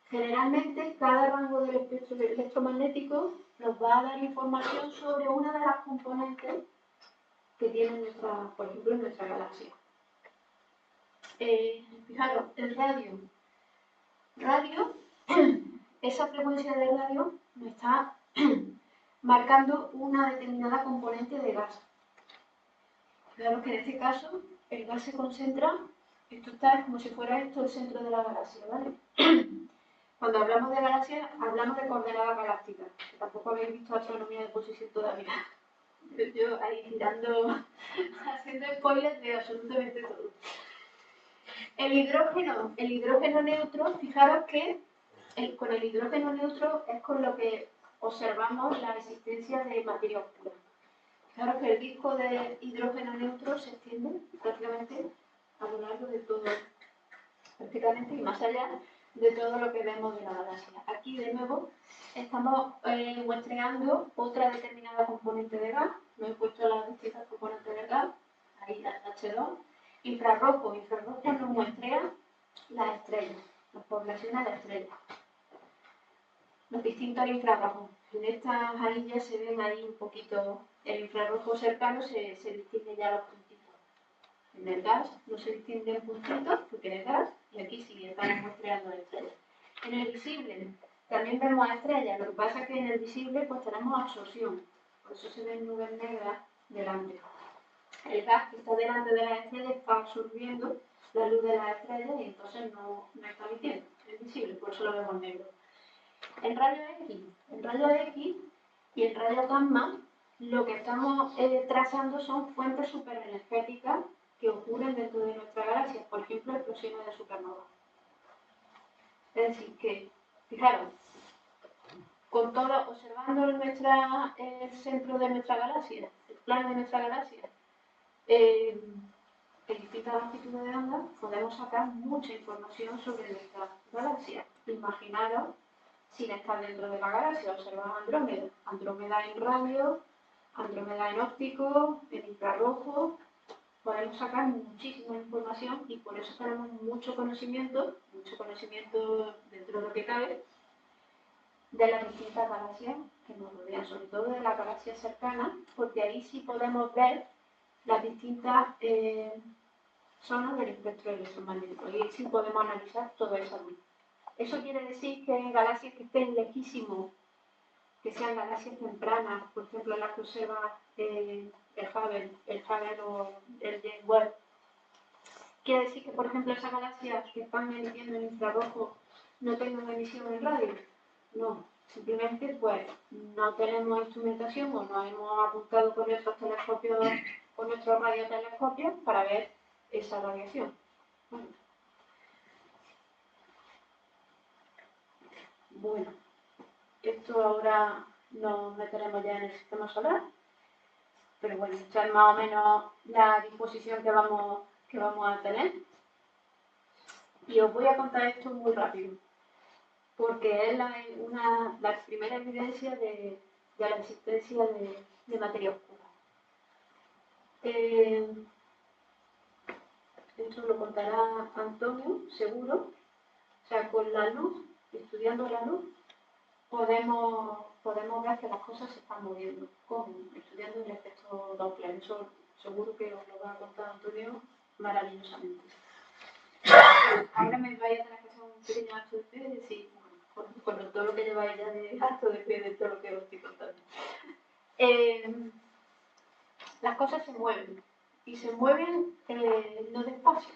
Generalmente, cada rango del espectro electromagnético nos va a dar información sobre una de las componentes que tiene nuestra, por ejemplo, nuestra galaxia. Fijaros, el radio. Radio, esa frecuencia de radio nos está marcando una determinada componente de gas. Fijaros que en este caso el gas se concentra, esto está como si fuera esto el centro de la galaxia, ¿vale? Cuando hablamos de galaxia, hablamos de coordenadas galácticas, que tampoco habéis visto astronomía de posición todavía. Yo ahí tirando, haciendo spoilers de absolutamente todo. El hidrógeno neutro, fijaros que con el hidrógeno neutro es con lo que observamos la existencia de materia oscura. Fijaros que el disco de hidrógeno neutro se extiende prácticamente a lo largo de todo, prácticamente y más allá de todo lo que vemos de la galaxia. Aquí de nuevo estamos muestreando otra determinada componente de gas. Me he puesto las distintas componentes de gas, ahí la H2. Infrarrojo nos muestrea las estrellas, las poblaciones de estrellas. Los distintos infrarrojos. En estas anillas se ven ahí un poquito, el infrarrojo cercano se distingue ya los puntitos. En el gas no se distinguen puntitos porque es gas y aquí sí estamos muestreando estrellas. En el visible también vemos estrellas, lo que pasa es que en el visible pues tenemos absorción, por eso se ven nubes negras delante. El gas que está delante de las estrellas está absorbiendo la luz de las estrellas y entonces no está emitiendo, es visible, por eso lo vemos negro. En rayos X y en rayos gamma, lo que estamos trazando son fuentes superenergéticas que ocurren dentro de nuestra galaxia, por ejemplo, explosiones de supernovas. Es decir, que, fijaros, con todo, observando el centro de nuestra galaxia, el plano de nuestra galaxia, en distintas longitudes de onda, podemos sacar mucha información sobre nuestra galaxia. Imaginaros sin estar dentro de la galaxia, observamos Andrómeda. Andrómeda en radio, Andrómeda en óptico, en infrarrojo. Podemos sacar muchísima información y por eso tenemos mucho conocimiento dentro de lo que cabe, de las distintas galaxias que nos rodean, sobre todo de las galaxias cercanas, porque ahí sí podemos ver las distintas zonas del espectro electromagnético. Y ahí sí podemos analizar toda esa luz. Eso quiere decir que en galaxias que estén lejísimos, que sean galaxias tempranas, por ejemplo las que observa el Hubble o el James Webb, quiere decir que, por ejemplo, esas galaxias que están emitiendo en infrarrojo no tengan emisión en radio. No, simplemente pues no tenemos instrumentación o no hemos apuntado con nuestros telescopios, con nuestros radiotelescopios para ver esa radiación. Bueno, esto ahora nos meteremos ya en el sistema solar, pero bueno, esta es más o menos la disposición que vamos a tener. Y os voy a contar esto muy rápido, porque es la primera evidencia de la existencia de materia oscura. Esto lo contará Antonio, seguro. O sea, con la luz, estudiando la luz, podemos ver que las cosas se están moviendo. ¿Cómo? Estudiando el efecto Doppler. Eso seguro que os lo va a contar Antonio maravillosamente. Ahora me vais a tener que hacer un pequeño acto de fe y decir, con todo lo que lleváis ya de acto de fe de todo lo que os estoy contando. Las cosas se mueven y se mueven no despacio.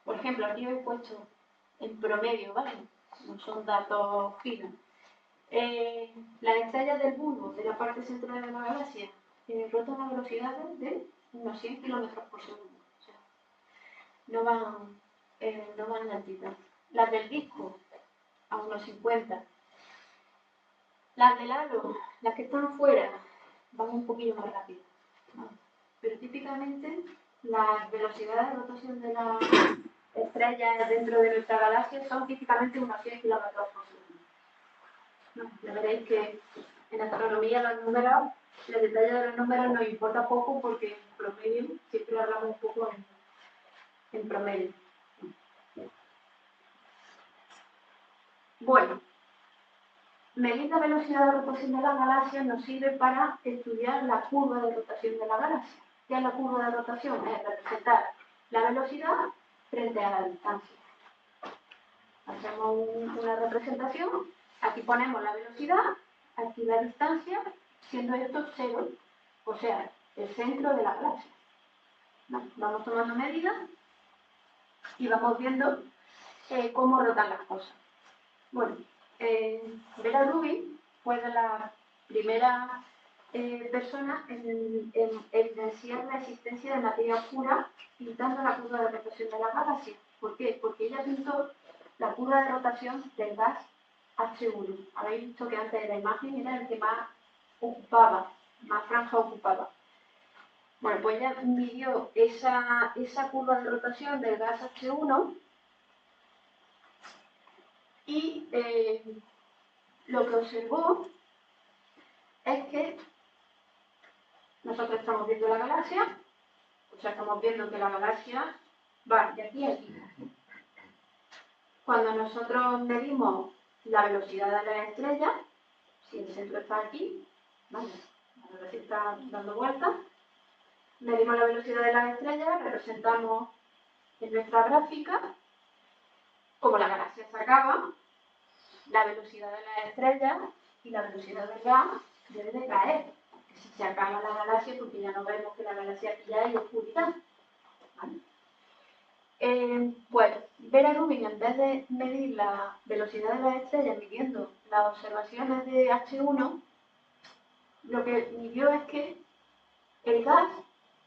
Por ejemplo, aquí os he puesto en promedio, ¿vale? No son datos finos. Las estrellas del bulbo de la parte central de la galaxia rotan a velocidades de unos 100 km por segundo. O sea, no van lentitas. Las del disco a unos 50. Las del halo, las que están fuera, van un poquillo más rápido. Pero típicamente las velocidades de rotación de las estrellas dentro de nuestra galaxia son típicamente unos 100 km por segundo. Ya veréis que en astronomía los números, el detalle de los números nos importa poco porque en promedio siempre hablamos un poco en promedio. Bueno, medir la velocidad de rotación de la galaxia nos sirve para estudiar la curva de rotación de la galaxia. ¿Qué es la curva de rotación? Es representar la velocidad frente a la distancia. Hacemos una representación, aquí ponemos la velocidad, aquí la distancia, siendo esto 0, o sea, el centro de la galaxia. Vamos tomando medidas y vamos viendo cómo rotan las cosas. Bueno, Vera Rubin fue de la primera persona en evidenciar la existencia de materia oscura pintando la curva de rotación de la galaxia. ¿Por qué? Porque ella pintó la curva de rotación del gas H1. Habéis visto que antes de la imagen era el que más ocupaba, más franja ocupaba. Bueno, pues ella midió esa curva de rotación del gas H1 y lo que observó es que nosotros estamos viendo la galaxia, o sea, estamos viendo que la galaxia va de aquí a aquí. Cuando nosotros medimos la velocidad de la estrella, si el centro está aquí, ¿vale? La galaxia está dando vueltas, medimos la velocidad de las estrellas, representamos en nuestra gráfica, como la galaxia se acaba, la velocidad de las estrellas y la velocidad del gas debe de caer. Porque si se acaba la galaxia, porque ya no vemos que la galaxia aquí ya hay oscuridad. ¿Vale? Pues Vera Rubin, en vez de medir la velocidad de las estrellas midiendo las observaciones de H1, lo que midió es que el gas,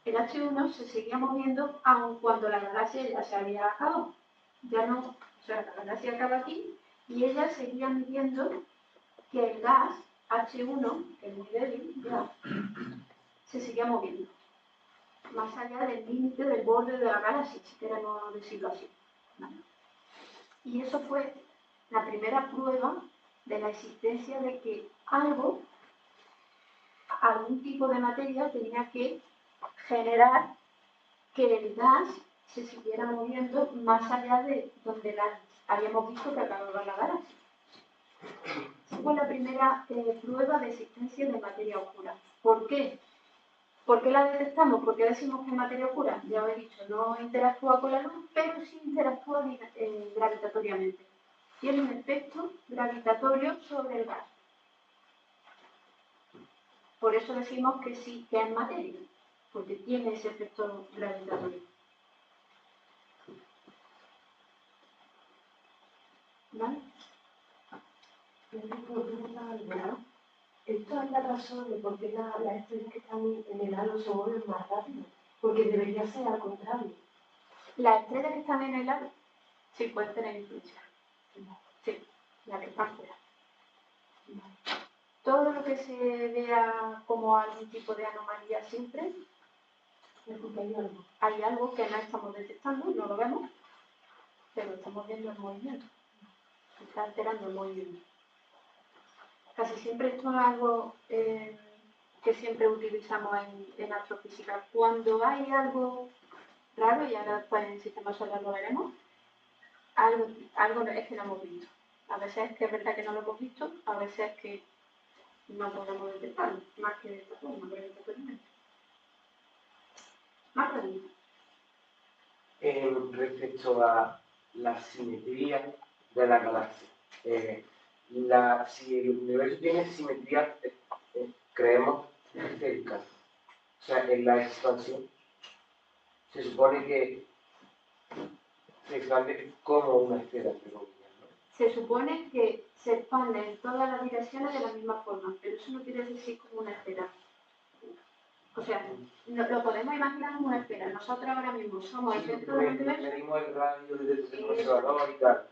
el H1, se seguía moviendo aun cuando la galaxia ya se había acabado. Ya no, o sea, la galaxia acaba aquí y ella seguía midiendo que el gas H1, que es muy débil, ya, se seguía moviendo, más allá del límite del borde de la galaxia, si queremos decirlo así. ¿Vale? Y eso fue la primera prueba de la existencia de que algún tipo de materia tenía que generar que el gas se siguiera moviendo más allá de donde habíamos visto que acababa la galaxia. Esa fue la primera prueba de existencia de materia oscura. ¿Por qué? ¿Por qué la detectamos? ¿Por qué decimos que es materia oscura? Ya os he dicho, no interactúa con la luz, pero sí interactúa gravitatoriamente. Tiene un efecto gravitatorio sobre el gas. Por eso decimos que sí, que es materia, porque tiene ese efecto gravitatorio. ¿Vale? Claro. Esto es la razón de por qué las estrellas que están en el halo se mueven más rápido, porque debería ser al contrario. Las estrellas que están en el halo sí pueden tener influencia. Sí, la que están fuera. Todo lo que se vea como algún tipo de anomalía siempre, es porque hay algo que no estamos detectando, no lo vemos, pero estamos viendo el movimiento. Se está alterando el movimiento. Casi siempre esto es algo que siempre utilizamos en astrofísica. Cuando hay algo raro, y ahora después en el sistema solar lo veremos, algo es que no hemos visto. A veces es que es verdad que no lo hemos visto, a veces es que no podemos detectarlo, más que de esta forma, gravitatoriamente. Más preguntas. Respecto a la simetría de la galaxia. Si el universo tiene simetría, creemos esférica. O sea, en la expansión se supone que se expande como una esfera, entre comillas, ¿no? Se supone que se expande en todas las direcciones de la misma forma, pero eso no quiere decir como una esfera. O sea, lo podemos imaginar como una esfera. Nosotros ahora mismo somos el centro del universo. Medimos el radio del observador y tal.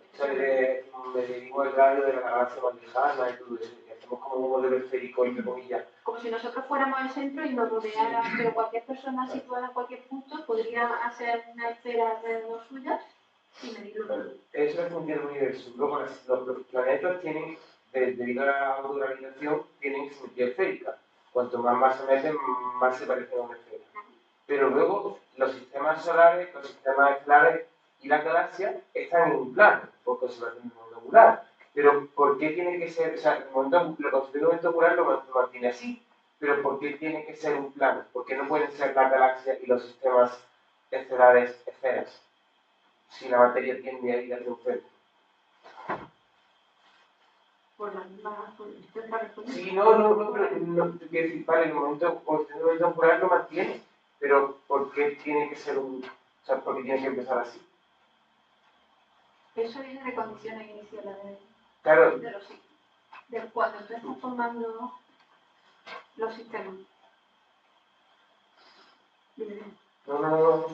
Medimos el radio de la galaxia más lejana y todo eso. Y hacemos como un modelo esférico, entre comillas. Como si nosotros fuéramos el centro y nos rodeara, pero cualquier persona situada en cualquier punto podría hacer una esfera alrededor suya y medirlo todo. Eso es función del universo. Luego, los planetas tienen, debido a la autogravitación, tienen simetría esférica. Cuanto más masa meten, más se parecen a una esfera. Pero luego los sistemas solares, los sistemas estelares y las galaxias están en un plano, por conservación molecular. Pero ¿por qué tiene que ser, o sea, el momento angular lo mantiene así, pero ¿por qué tiene que ser un plano? ¿Por qué no pueden ser la galaxia y los sistemas estelares esferas? Si la materia tiende a ir hacia un centro. Por la misma respuesta. Sí, no, pero no, quiero decir, vale, el momento angular lo mantiene, pero ¿por qué tiene que ser un, o sea, por qué tiene que empezar así? Eso viene de condiciones iniciales Claro. de los sistemas. De cuando tú estás formando los sistemas. No.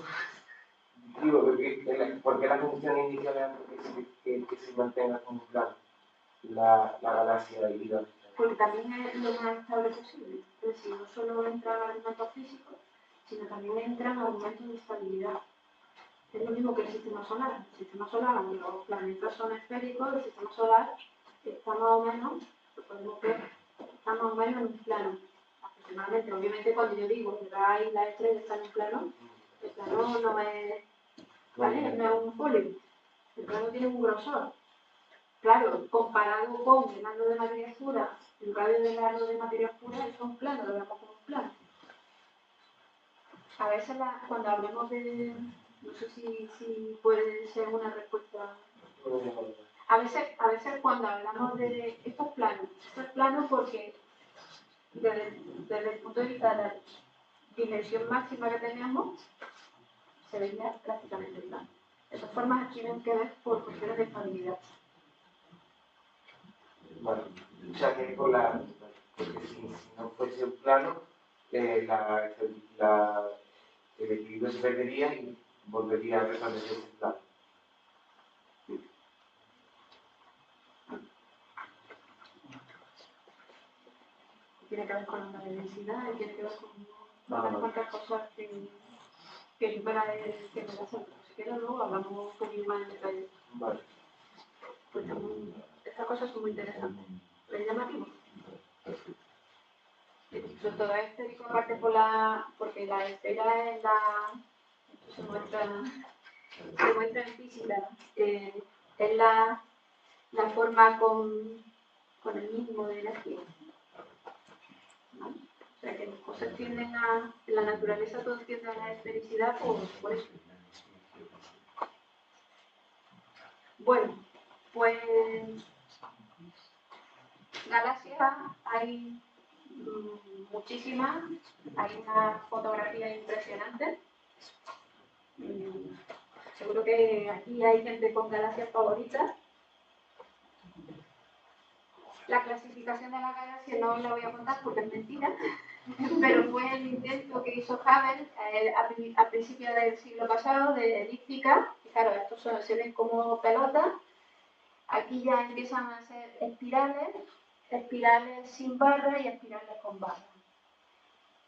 Digo, porque la condición inicial es que se mantenga como un plano la galaxia y vida. Porque también es lo más estable posible. Es decir, no solo entran argumentos físicos, sino también entran argumentos de estabilidad. Es lo mismo que el sistema solar. El sistema solar, aunque los planetas son esféricos, el sistema solar está más o menos, lo podemos ver, está más o menos en un plano. Aproximadamente, obviamente cuando yo digo que la estrella está en un plano, el plano no es, ¿vale? No es un folio. El plano tiene un grosor. Claro, comparado con el halo de materia oscura, el radio del halo de materia oscura, eso es un plano, lo vemos como un plano. A veces cuando hablamos de, no sé si puede ser una respuesta. A veces cuando hablamos de estos planos porque desde el punto de vista de la dimensión máxima que tenemos, se veía prácticamente plano. Esas formas tienen que ver por cuestiones de estabilidad. Bueno, o sea que porque si no fuese un plano, el equilibrio se perdería y volvería a restablecer un plano. Tiene que ver con la densidad, tiene que ver con unas cuantas cosas que yo para el que me las hago. Si quieres luego hablamos un poquito más en detalle. Vale. Pues estas cosas son muy interesantes. ¿Les llamativos? Todo es esférico aparte porque la esfera es esto se muestra en física, es la forma con el mínimo de energía. ¿Vale? O sea que las cosas tienden en la naturaleza todo tiende a la esfericidad por eso. Bueno, pues galaxias hay muchísimas, hay una fotografía impresionante. Seguro que aquí hay gente con galaxias favoritas. La clasificación de la galaxia no os la voy a contar porque es mentira, pero fue el intento que hizo Hubble a principios del siglo pasado de elíptica. Y claro, estos se ven como pelotas. Aquí ya empiezan a ser espirales sin barra y espirales con barra.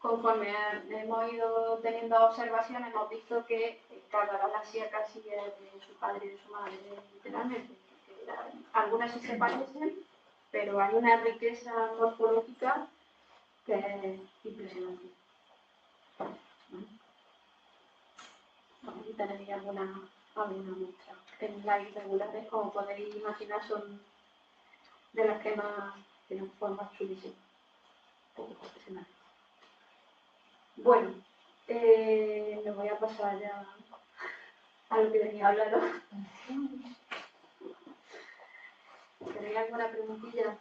Conforme hemos ido teniendo observaciones, hemos visto que cada galaxia casi es de su padre y de su madre, literalmente. Algunas sí se parecen, pero hay una riqueza morfológica que es impresionante. Aquí tenéis alguna muestra. En las irregulares, como podéis imaginar, son de las que más tienen formas chulísimas, poco profesionales. Bueno, me voy a pasar ya a lo que venía a hablaros. ¿Tenéis alguna preguntilla?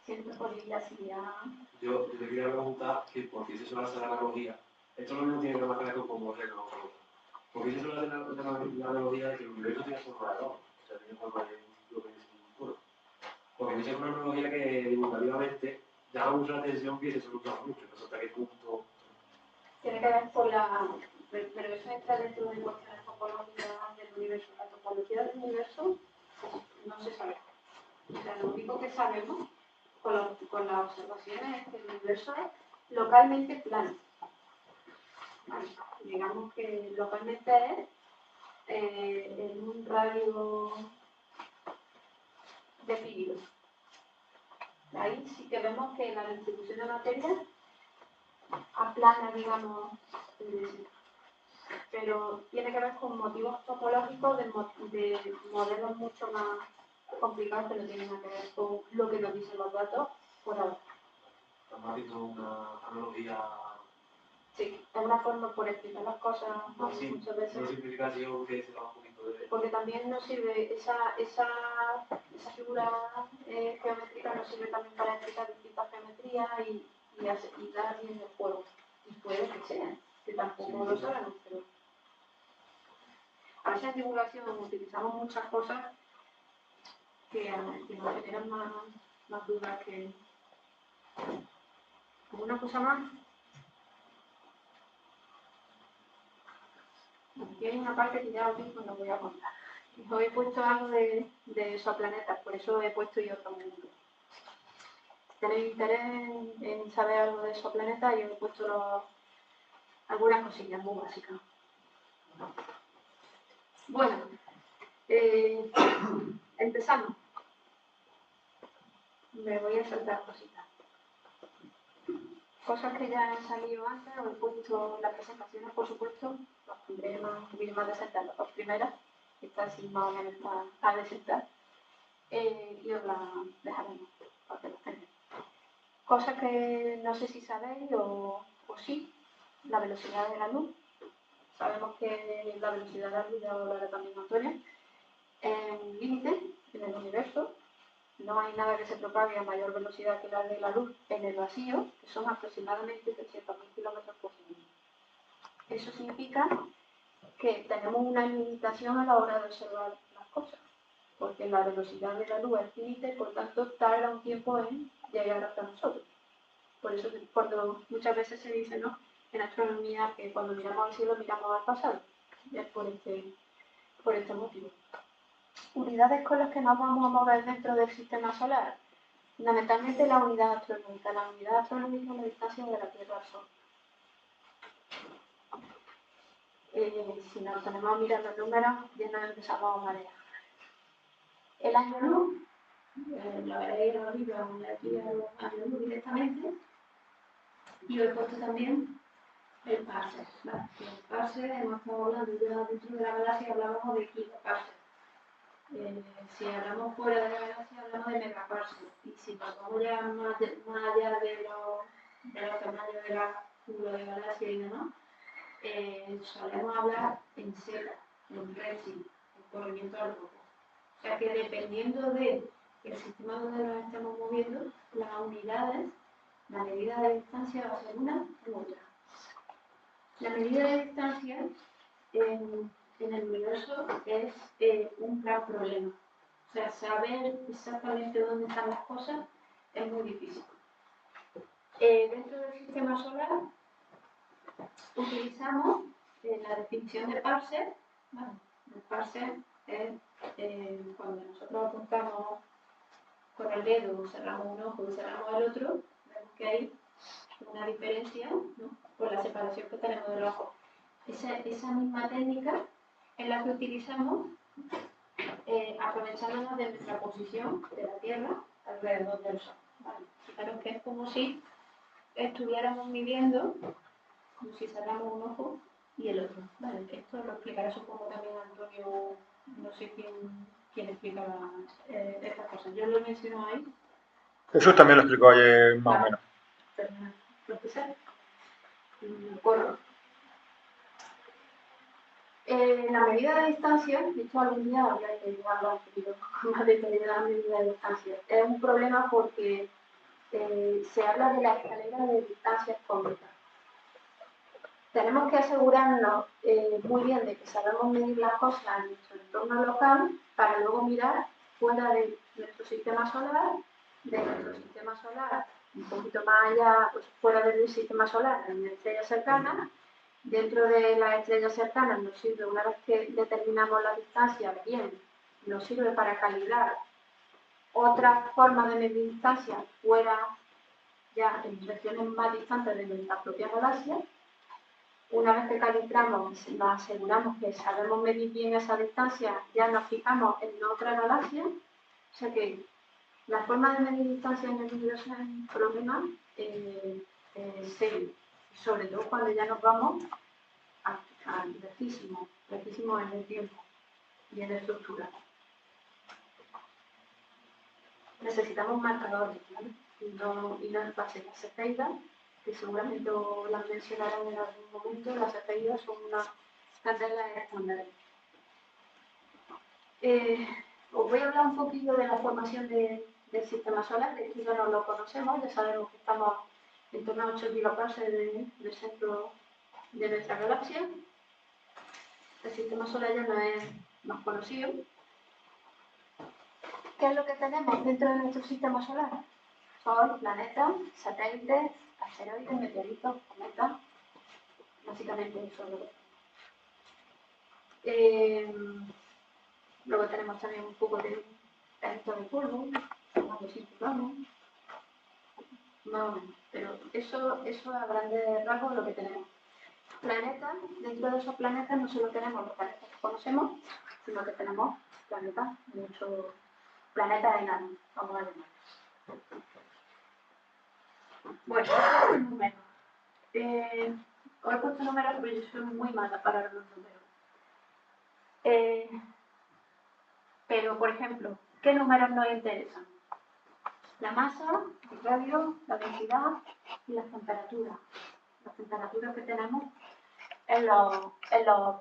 Siempre podría así ya. Yo te quería preguntar que por qué se suele hacer la analogía. Esto lo mismo tiene que ver con cómo es lo ¿por qué se suele hacer la analogía de que el universo tiene forma de dos? O sea, tiene forma de lo que es un futuro. Porque esa es una analogía que divulgativamente llama mucho la atención y se suele usar mucho. No sé hasta qué punto. Tiene que ver con pero eso entra dentro de cuestiones topológicas del universo. La topología del universo no se sabe. O sea, lo único que sabemos con las observaciones es que el universo es localmente plano. Vale. Digamos que localmente es en un radio definido. ahí sí que vemos que la distribución de materia aplana, digamos, pero tiene que ver con motivos topológicos de modelos mucho más complicados que no tienen nada que ver con lo que nos dicen los datos por ahora. Estamos haciendo una analogía. Sí, es una forma por explicar las cosas muchas veces. Una simplificación que se da un poquito de... Porque también nos sirve, esa figura geométrica nos sirve también para explicar distintas geometrías y dar bien el juego. Y puede que sea, que tampoco lo sabemos, pero... A veces en divulgación utilizamos muchas cosas que nos generan más dudas que... ¿Alguna cosa más? Aquí hay una parte que ya os digo, no voy a contar. Os he puesto algo de exoplanetas, por eso he puesto yo otro mundo. Si tenéis interés en saber algo de exoplanetas, yo he puesto algunas cosillas muy básicas. Bueno, empezamos. Me voy a saltar cositas. Cosas que ya han salido antes, os he puesto las presentaciones, por supuesto, las pondré un poquito más de sentar, las dos primeras, estas sí más o menos a de sentar, y os las dejaremos para que las tengáis. Cosas que no sé si sabéis o sí, la velocidad de la luz. Sabemos que la velocidad de la luz, ya lo hablará también Antonio, es un límite en el universo. No hay nada que se propague a mayor velocidad que la de la luz en el vacío, que son aproximadamente 300.000 kilómetros por segundo. Eso significa que tenemos una limitación a la hora de observar las cosas, porque la velocidad de la luz es finita y por tanto tarda un tiempo en llegar hasta nosotros. Por eso cuando muchas veces se dice, ¿no?, en astronomía que cuando miramos al cielo miramos al pasado. Es por este motivo. Unidades con las que nos vamos a mover dentro del sistema solar. Fundamentalmente la unidad astronómica. La unidad astronómica es la distancia de la Tierra al Sol. Si nos ponemos a mirar los números, ya nos empezamos a marear. El año luz, lo veréis en los libros, aquí a año luz directamente. Y os he puesto también el parser. ¿Vale? El parser, hemos estado hablando ya dentro de la galaxia, hablábamos de kiloparser. Si hablamos fuera de la galaxia, hablamos de megaparser. Y si nos vamos ya más allá de los tamaños de la cúpula de galaxia y demás, solemos hablar en zeta, en redshift, en corrimiento al rojo. O sea que dependiendo del sistema donde nos estemos moviendo, las unidades, la medida de distancia va a ser una u otra. La medida de distancia en el universo es un gran problema. O sea, saber exactamente dónde están las cosas es muy difícil. Dentro del sistema solar utilizamos la definición de parser. Bueno, el parser es cuando nosotros apuntamos con el dedo, cerramos un ojo y cerramos el otro, vemos que hay una diferencia, ¿no?, por la separación que tenemos del ojo. Esa misma técnica es la que utilizamos aprovechándonos de nuestra posición de la Tierra alrededor del Sol. ¿Vale? Fijaros que es como si estuviéramos midiendo, como si cerramos un ojo y el otro. ¿Vale? Esto lo explicará supongo también Antonio, no sé quién explica estas cosas. Yo lo menciono ahí. Jesús también lo explicó ayer más o menos. Profesor, corro. La medida de distancia, de hecho algún día habría que hablar un poquito más de la medida de distancia. Es un problema porque se habla de la escalera de distancias cósmicas. Tenemos que asegurarnos muy bien de que sabemos medir las cosas en nuestro entorno local para luego mirar fuera de nuestro sistema solar, un poquito más allá, pues fuera del sistema solar, en estrellas cercanas. Dentro de las estrellas cercanas nos sirve, una vez que determinamos la distancia bien, nos sirve para calibrar otras formas de medir distancia fuera, ya en regiones más distantes de nuestra propia galaxia. Una vez que calibramos, nos aseguramos que sabemos medir bien esa distancia, ya nos fijamos en otra galaxia. O sea que La forma de medir distancia en el universo es un problema serio, sobre todo cuando ya nos vamos al lejísimo en el tiempo y en la estructura. Necesitamos marcadores, ¿vale? Y no en base a las cefeidas, que seguramente las mencionarán en algún momento. Las cefeidas son unas candelas estándares. Os voy a hablar un poquito de la formación del sistema solar, que esto ya no lo conocemos, ya sabemos que estamos en torno a 8 kilopases del centro de nuestra galaxia. El sistema solar ya no es más conocido. ¿Qué es lo que tenemos dentro de nuestro sistema solar? Sol, planetas, satélites, asteroides, meteoritos, cometas, básicamente eso es lo que luego tenemos también un poco de efecto de polvo, cuando circulamos, más o menos, pero eso a grandes rasgos es lo que tenemos. Planetas, dentro de esos planetas no solo tenemos los planetas que conocemos, sino que tenemos planetas, muchos planetas enanos, vamos a llamar. Bueno, números. Os he puesto números porque yo soy muy mala para los números. Pero, por ejemplo, ¿qué números nos interesan? La masa, el radio, la densidad y las temperaturas. Las temperaturas que tenemos en los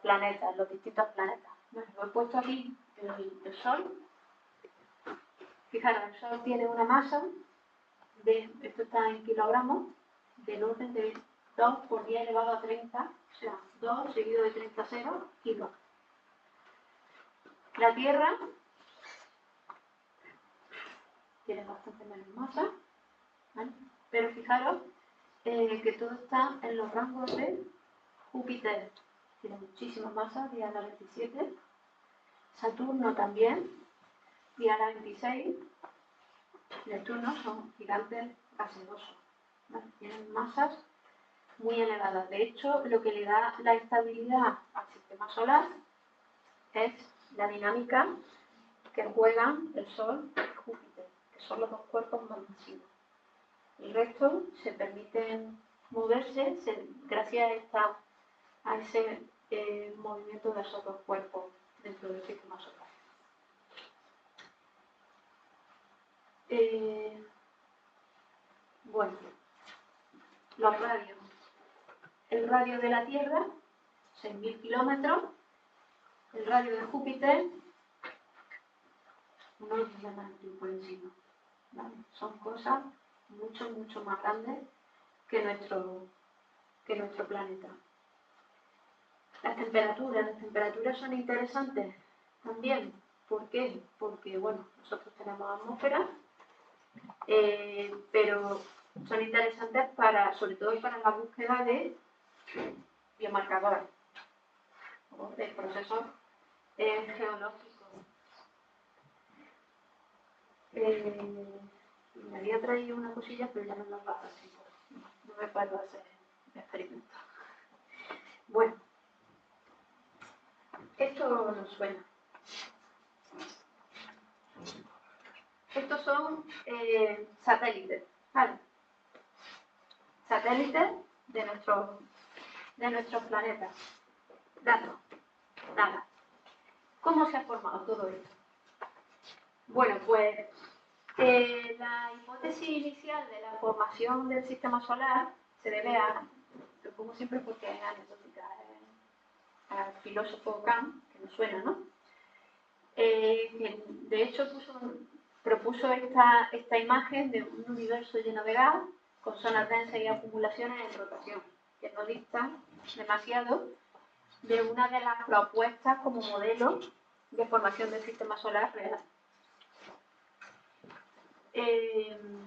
planetas, en los distintos planetas. Bueno, os he puesto aquí el Sol. Fijaros, el Sol tiene una masa esto está en kilogramos, del orden de 2 por 10 elevado a 30, o sea, 2 seguido de 30 ceros, kilos. La Tierra tiene bastante menos masa, ¿vale? Pero fijaros que todo está en los rangos de Júpiter. Tiene muchísima masa, día a la 27. Saturno también, día a la 26. Neptuno son gigantes gaseosos, ¿vale? Tienen masas muy elevadas. De hecho, lo que le da la estabilidad al sistema solar es la dinámica que juegan el Sol y Júpiter, que son los dos cuerpos más masivos. El resto se permiten moverse gracias a ese movimiento de esos dos cuerpos dentro del sistema solar. Bueno, los radios. El radio de la Tierra, 6.000 kilómetros. El radio de Júpiter, unos diamantes por encima, ¿vale? Son cosas mucho más grandes que nuestro planeta. Las temperaturas son interesantes también. ¿Por qué? Porque, bueno, nosotros tenemos atmósfera, pero son interesantes sobre todo para la búsqueda de biomarcadores o de procesos geológicos. Me había traído una cosilla, pero ya no nos va a hacer. No me puedo hacer experimentos. Bueno, esto nos suena. Estos son satélites, ¿vale? Satélites de nuestros planetas. Datos. Nada. ¿Cómo se ha formado todo esto? Bueno, pues la hipótesis inicial de la formación del sistema solar se debe lo pongo siempre porque es anecdótica, al filósofo Kant, que nos suena, ¿no? Que de hecho propuso esta imagen de un universo lleno de gas, con zonas densas y acumulaciones en rotación, que no dista demasiado de una de las propuestas como modelo de formación del sistema solar real. Él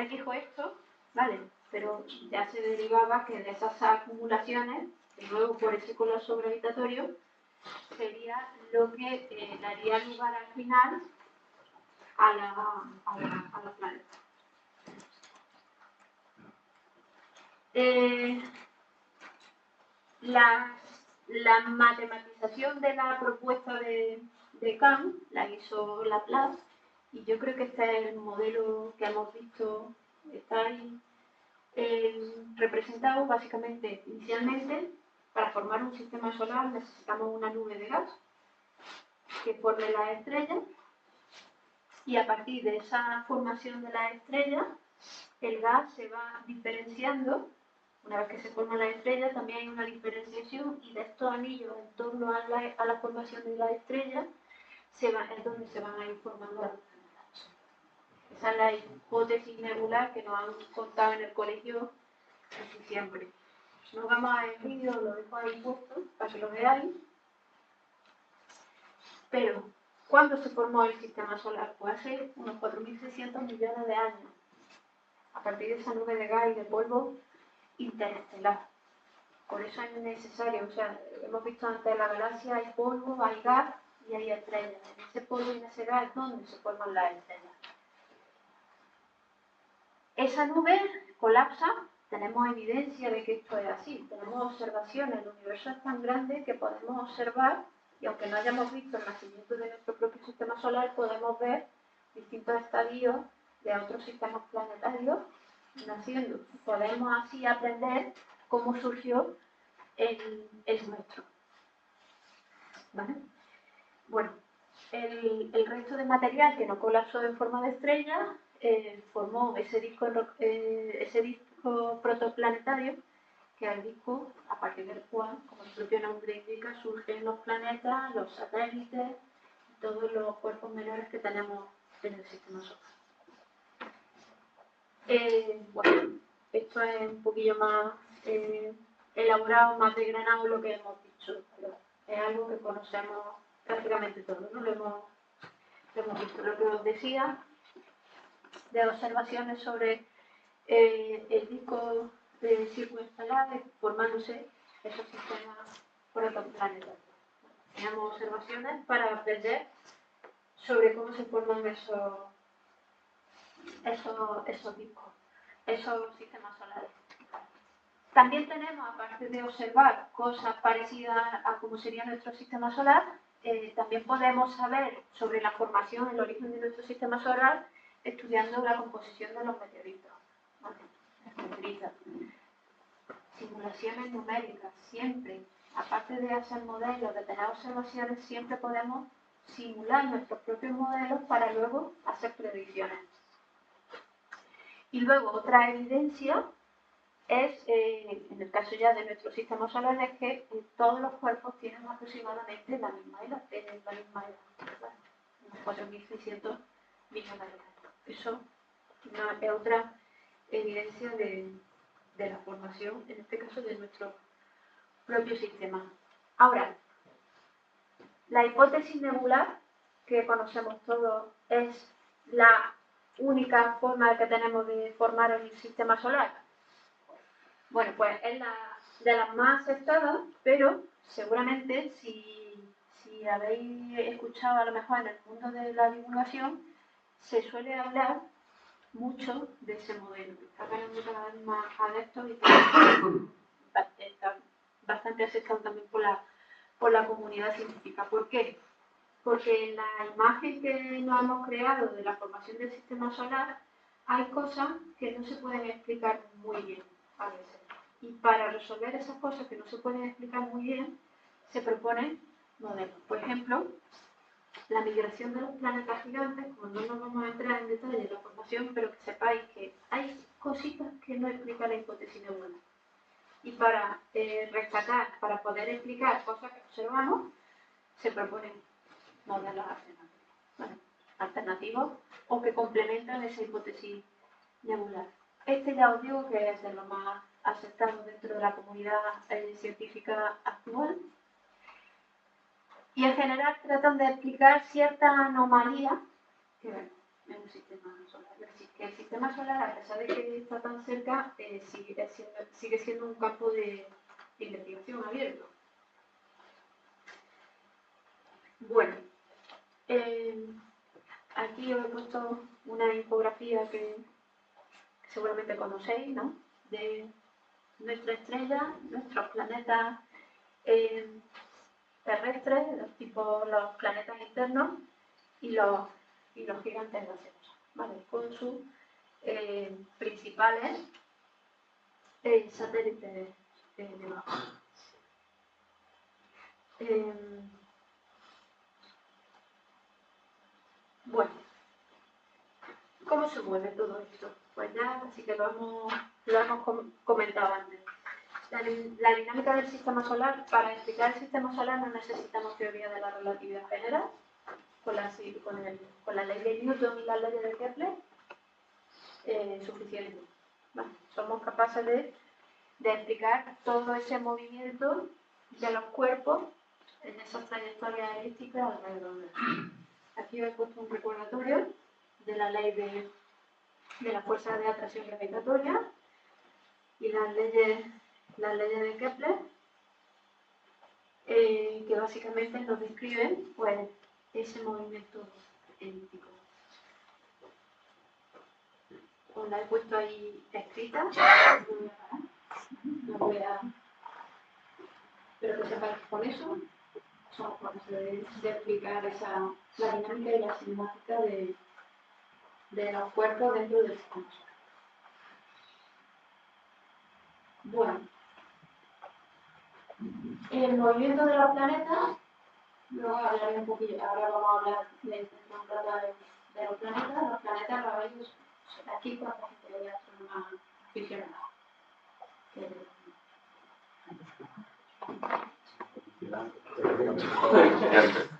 dijo esto, ¿vale? Pero ya se derivaba que de esas acumulaciones, y luego por ese colapso gravitatorio, sería lo que daría lugar al final a los planetas. La matematización de la propuesta de Kant la hizo Laplace, Y yo creo que este es el modelo que hemos visto, está ahí representado básicamente. Inicialmente, para formar un sistema solar necesitamos una nube de gas que forme las estrellas, y a partir de esa formación de las estrellas, el gas se va diferenciando. Una vez que se forman las estrellas, también hay una diferenciación, y de estos anillos en torno a la formación de las estrellas es donde se van a ir formando las planetas. Esa es la hipótesis nebular que nos han contado en el colegio casi siempre. No vamos a ver el vídeo, lo dejo ahí puesto para que lo veáis. Pero, ¿cuándo se formó el sistema solar? Pues hace unos 4.600 millones de años, a partir de esa nube de gas y de polvo interestelar. Por eso es necesario, o sea, hemos visto antes en la galaxia hay polvo, hay gas y hay estrellas. En ese polvo y en ese gas es donde se forman las estrellas. Esa nube colapsa, tenemos evidencia de que esto es así, tenemos observaciones, el universo es tan grande que podemos observar, y aunque no hayamos visto el nacimiento de nuestro propio sistema solar, podemos ver distintos estadios de otros sistemas planetarios naciendo. Podemos así aprender cómo surgió el nuestro. ¿Vale? Bueno, el resto de material que no colapsó en forma de estrella formó ese disco protoplanetario, que es el disco a partir del cual, como el propio nombre indica, surgen los planetas, los satélites y todos los cuerpos menores que tenemos en el sistema solar. Bueno, esto es un poquillo más elaborado, más desgranado lo que hemos dicho, pero es algo que conocemos prácticamente todos, ¿no? Lo hemos visto. Lo que os decía de observaciones sobre el disco circunestelar formándose esos sistemas protoplanetarios. Tenemos observaciones para aprender sobre cómo se forman esos discos, esos sistemas solares. También tenemos, aparte de observar cosas parecidas a cómo sería nuestro sistema solar, también podemos saber sobre la formación, el origen de nuestro sistema solar, estudiando la composición de los meteoritos. ¿Vale? Simulaciones numéricas, siempre, aparte de hacer modelos, de tener observaciones, siempre podemos simular nuestros propios modelos para luego hacer predicciones. Y luego otra evidencia es, en el caso ya de nuestro sistema solar, es que todos los cuerpos tienen aproximadamente la misma edad, unos 4.600 millones de años. Eso es otra evidencia de la formación, en este caso, de nuestro propio sistema. Ahora, la hipótesis nebular, que conocemos todos, es la única forma que tenemos de formar el sistema solar. Bueno, pues es de las más aceptadas, pero seguramente si habéis escuchado a lo mejor en el mundo de la divulgación, se suele hablar mucho de ese modelo. Está ganando cada vez más adeptos y está bastante aceptado también por la comunidad científica. ¿Por qué? Porque en la imagen que nos hemos creado de la formación del sistema solar hay cosas que no se pueden explicar muy bien a veces. Y para resolver esas cosas que no se pueden explicar muy bien, se proponen modelos. Por ejemplo, la migración de los planetas gigantes, como no nos vamos a entrar en detalle en la formación, pero que sepáis que hay cositas que no explica la hipótesis nebular. Y para rescatar, para poder explicar cosas que observamos, se proponen modelos alternativos. Bueno, alternativos o que complementan esa hipótesis nebular. Este ya os digo que es de lo más aceptado dentro de la comunidad científica actual. Y en general tratan de explicar ciertas anomalías que ven en un sistema solar. Es decir, que el sistema solar, a pesar de que está tan cerca, sigue siendo un campo de investigación abierto. Bueno, aquí os he puesto una infografía que seguramente conocéis, ¿no? De nuestra estrella, nuestros planetas terrestres, los planetas internos y los y los gigantes gaseosos, ¿vale? Con sus principales satélites debajo. Bueno, ¿cómo se mueve todo esto? Pues ya casi que lo hemos comentado antes. La dinámica del sistema solar, para explicar el sistema solar no necesitamos teoría de la relatividad general, con la ley de Newton y las leyes de Kepler, suficiente. Vale, somos capaces de explicar todo ese movimiento de los cuerpos en esas trayectorias elípticas alrededor de él. Aquí os he puesto un recordatorio de la ley de la fuerza de atracción gravitatoria y las leyes de Kepler, que básicamente nos describen pues, ese movimiento elíptico. Os la he puesto ahí escrita, no voy a pero que sepáis que con eso somos capaces de explicar la dinámica y la cinemática de los cuerpos dentro del sistema solar. Bueno, el movimiento de los planetas, luego hablaré un poquillo, ahora vamos a hablar de los planetas. Los planetas los veis aquí con la gente de astrónoma aficionada.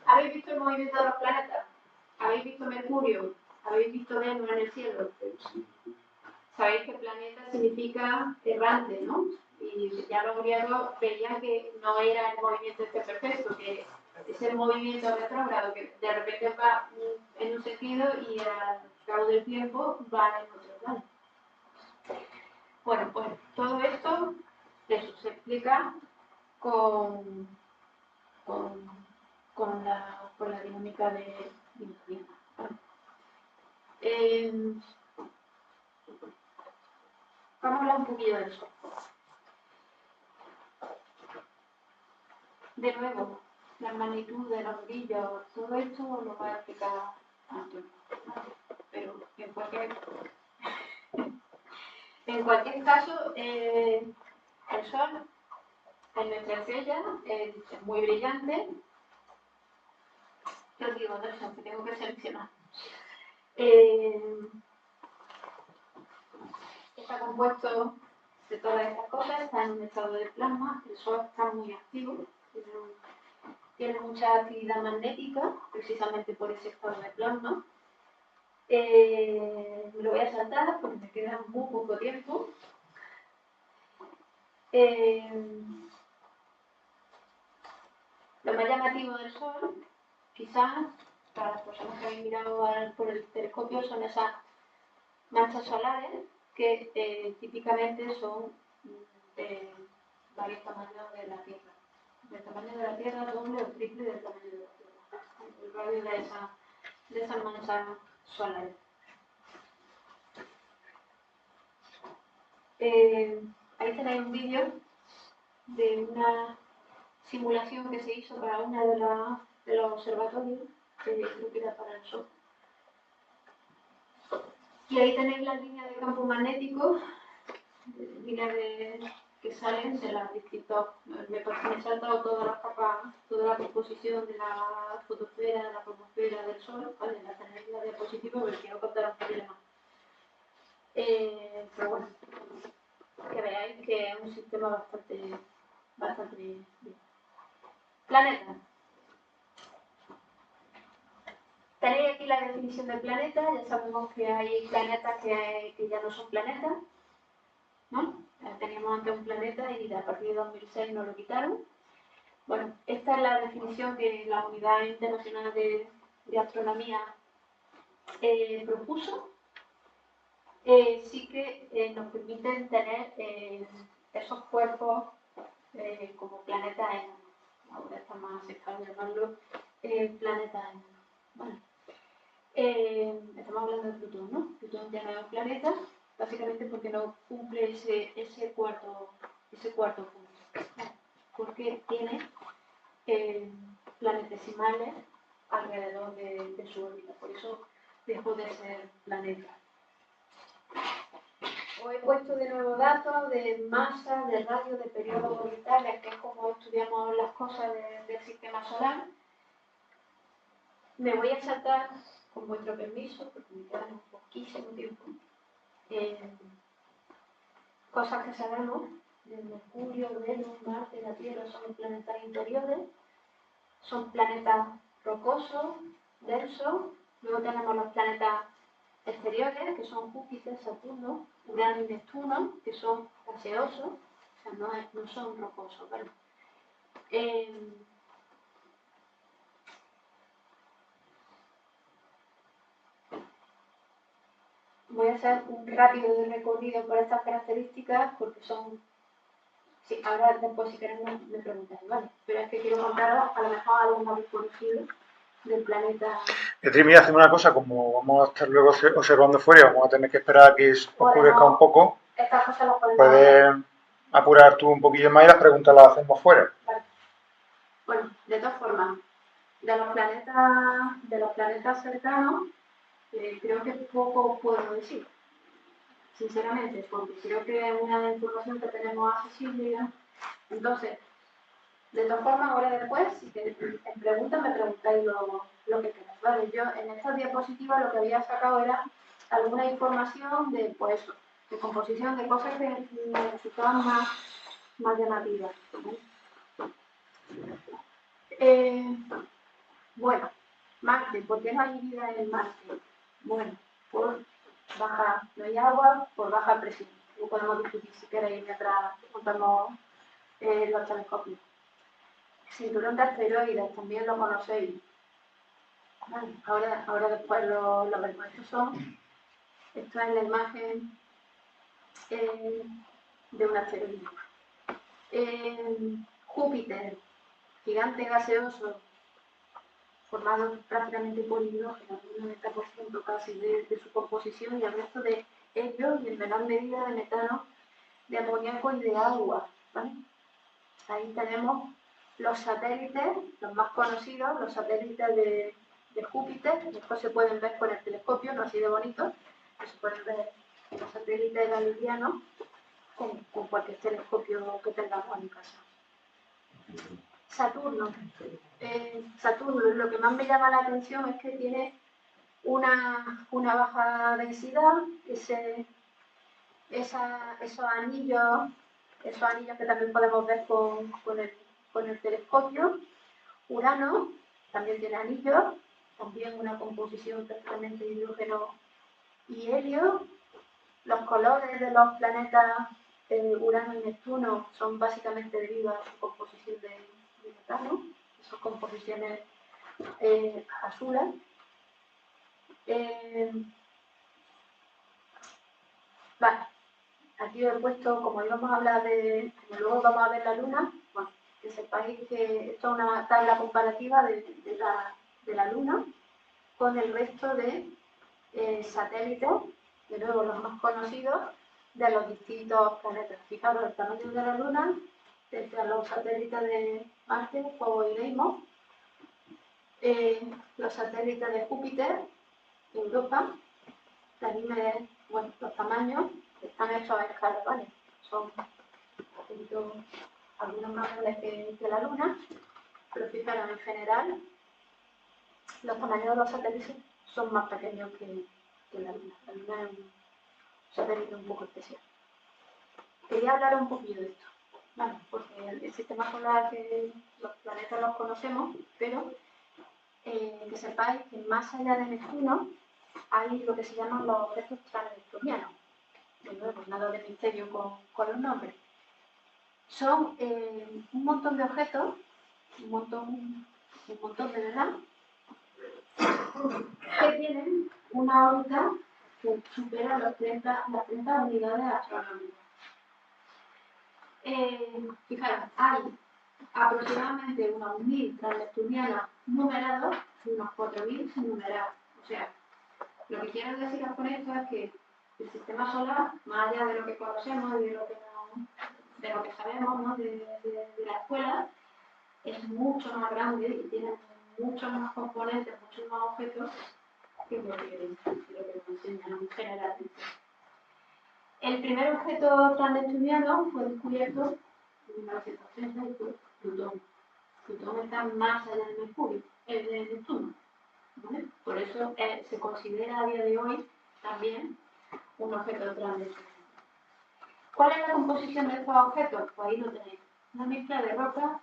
¿Habéis visto el movimiento de los planetas? ¿Habéis visto Mercurio? ¿Habéis visto Venus en el cielo? Sabéis que planeta significa errante, ¿no? Y ya los griegos veían que no era el movimiento este perfecto, que es el movimiento retrógrado, que de repente va en un sentido y al cabo del tiempo va en otro plano. Bueno, pues todo esto, eso se explica con la dinámica de Newton. Vamos a hablar un poquillo de eso. De nuevo, la magnitud de los brillos, todo esto lo va a explicar Antonio. Pero en cualquier caso, el Sol en nuestra estrella es muy brillante. ¿Qué os digo de eso? Que tengo que seleccionar. Está compuesto de todas estas cosas, está en un estado de plasma, el Sol está muy activo, tiene mucha actividad magnética, precisamente por ese estado de plasma. Me lo voy a saltar porque me queda muy poco tiempo. Lo más llamativo del Sol, quizás, para las personas que habéis mirado por el telescopio, son esas manchas solares que típicamente son de varios tamaños de la Tierra. Del tamaño de la Tierra, doble o triple del tamaño de la Tierra. El radio de esas manchas solares. Ahí tenéis un vídeo de una simulación que se hizo para uno de los observatorios, que creo que era para el Sol. Y ahí tenéis las líneas de campo magnético, líneas que salen de las distintas. Me he saltado todas las capas, toda la composición de la fotosfera, de la cromosfera del Sol, ¿vale? La tenéis en la diapositiva porque quiero contar un poquito más. Pero bueno, que veáis que es un sistema bastante bien. Planeta. Tenéis aquí la definición del planeta, ya sabemos que hay planetas que ya no son planetas, ¿no? Teníamos antes un planeta y a partir de 2006 nos lo quitaron. Bueno, esta es la definición que la Unidad Internacional de Astronomía propuso. Sí que nos permiten tener esos cuerpos como planetas enanos. Ahora está más aceptado llamarlo planetas enanos. Bueno, estamos hablando de Plutón, ¿no? Plutón ya no es un planeta, básicamente porque no cumple ese cuarto punto. Porque tiene planetesimales alrededor de su órbita. Por eso dejó de ser planeta. Os he puesto de nuevo datos de masa, de radio, de periodos orbitales, que es como estudiamos las cosas del sistema solar. Me voy a saltar, con vuestro permiso, porque me queda un poquísimo tiempo, cosas que sabemos de Mercurio, Venus, Marte, la Tierra, son los planetas interiores, son planetas rocosos, densos. Luego tenemos los planetas exteriores, que son Júpiter, Saturno, Urano y Neptuno, que son gaseosos, o sea, no son rocosos, ¿vale? Voy a hacer un rápido recorrido por estas características porque son... Sí, ahora después si queréis me preguntáis, ¿vale? Pero es que quiero contaros a lo mejor algo más desconocido del planeta. Mira, hacemos una cosa, como vamos a estar luego observando fuera, vamos a tener que esperar a que oscurezca un poco. Estas cosas las podemos Puedes apurar tú un poquillo más y las preguntas las hacemos fuera. Vale. Bueno, de todas formas, de los planetas cercanos, creo que poco puedo decir, sinceramente, porque creo que es una información que tenemos accesible. Entonces, de todas formas, ahora después, si en preguntas me preguntáis lo que queráis, ¿vale? Yo en estas diapositivas lo que había sacado era alguna información de, pues eso, de composición, de cosas que me resultaban más llamativas, ¿vale? Bueno, Marte, ¿por qué no hay vida en Marte? Bueno, por baja, no hay agua, por baja presión. Lo podemos discutir si queréis mientras contamos los telescopios. Cinturón de asteroides, también lo conocéis. Vale, ahora después lo veremos. Esto es la imagen de un asteroide. Júpiter, gigante gaseoso, formado prácticamente por hidrógeno, un 90% casi de su composición, y el resto de helio y en menor medida de metano, de amoníaco y de agua, ¿vale? Ahí tenemos los satélites, los más conocidos, los satélites de Júpiter. Después se pueden ver con el telescopio, no así de bonito, pero se pueden ver los satélites galileanos con cualquier telescopio que tengamos en casa. Saturno. Saturno, lo que más me llama la atención es que tiene una baja densidad, esos anillos que también podemos ver con el telescopio. Urano también tiene anillos, también una composición prácticamente de hidrógeno y helio. Los colores de los planetas Urano y Neptuno son básicamente debido a su composición de metano, sus composiciones azules. Vale, aquí os he puesto, como íbamos a hablar como luego vamos a ver la Luna, bueno, que sepáis que esto es una tabla comparativa de la Luna con el resto de satélites, de nuevo los más conocidos, de los distintos planetas. Fijaros el tamaño de la Luna, entre los satélites de Marte, Phobos y Deimos, los satélites de Júpiter, Europa, también bueno, los tamaños están hechos a escala, ¿vale? Son algunos más grandes que la Luna, pero fijaros, en general, los tamaños de los satélites son más pequeños que la Luna. La Luna es un satélite un poco especial. Quería hablar un poquillo de esto, ¿vale? Porque el sistema solar, que los planetas los conocemos, pero que sepáis que más allá de Neptuno hay lo que se llaman los objetos transneptunianos. De nuevo, nada de misterio con los nombres. Son un montón de objetos, un montón de verdad, que tienen una órbita que supera las 30 unidades astronómicas. Fijaros, hay aproximadamente unos 1000 transneptunianos numerados y unos 4000 sin numerar. O sea, lo que quiero deciros con esto es que el sistema solar, más allá de lo que conocemos y de lo que sabemos, ¿no? de la escuela, es mucho más grande y tiene muchos más componentes, muchos más objetos que es lo que nos enseñan en general. El primer objeto transneptuniano fue descubierto en 1930 y fue Plutón. Plutón está más allá de Mercurio, de Neptuno, ¿vale? Por eso se considera a día de hoy también un objeto transneptuniano. ¿Cuál es la composición de estos objetos? Pues ahí lo tenéis. Una mezcla de roca,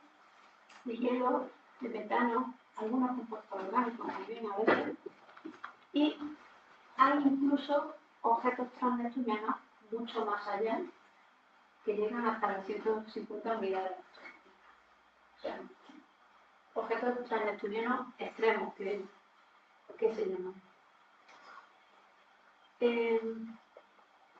de hielo, de metano, algunos compuestos orgánicos también a veces. Y hay incluso objetos transneptunianos mucho más allá, que llegan hasta las 150 unidades. O sea, objetos transneptunianos extremos que se llaman.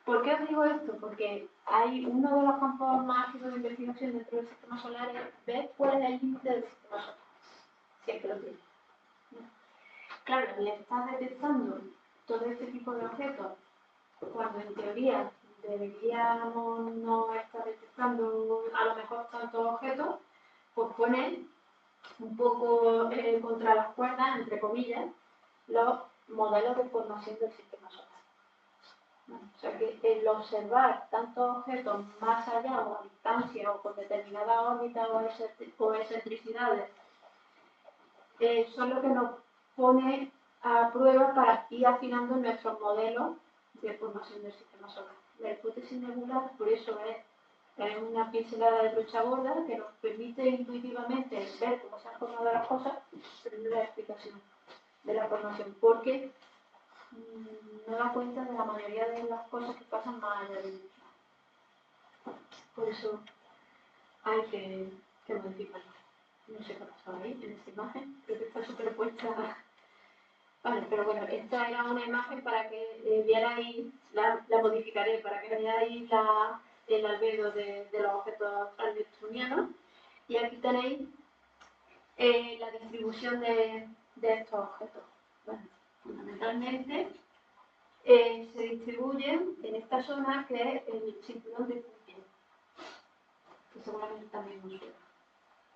¿Por qué os digo esto? Porque hay uno de los campos más activos de investigación dentro del sistema solar es ver cuál es el límite del sistema solar, si es que lo tiene. Claro, le estás detectando todo este tipo de objetos cuando en teoría deberíamos no estar detectando a lo mejor tantos objetos, pues pone un poco contra las cuerdas, entre comillas, los modelos de formación del sistema solar. O sea que el observar tantos objetos más allá o a distancia o con determinadas órbitas o excentricidades son lo que nos pone a prueba para ir afinando nuestros modelos de formación del sistema solar. La hipótesis nebular, por eso es una pincelada de brocha gorda que nos permite intuitivamente ver cómo se han formado las cosas, pero no la explicación de la formación, porque no da cuenta de la mayoría de las cosas que pasan más allá de nosotros. Por eso hay que modificarlo. No sé qué ha pasado ahí en esta imagen, creo que está superpuesta. Vale, pero bueno, esta era una imagen para que vierais, la modificaré para que veáis el albedo de los objetos transneptunianos. Y aquí tenéis la distribución de estos objetos. Bueno, fundamentalmente se distribuyen en esta zona que es el cinturón de Kuiper, que seguramente también os suena.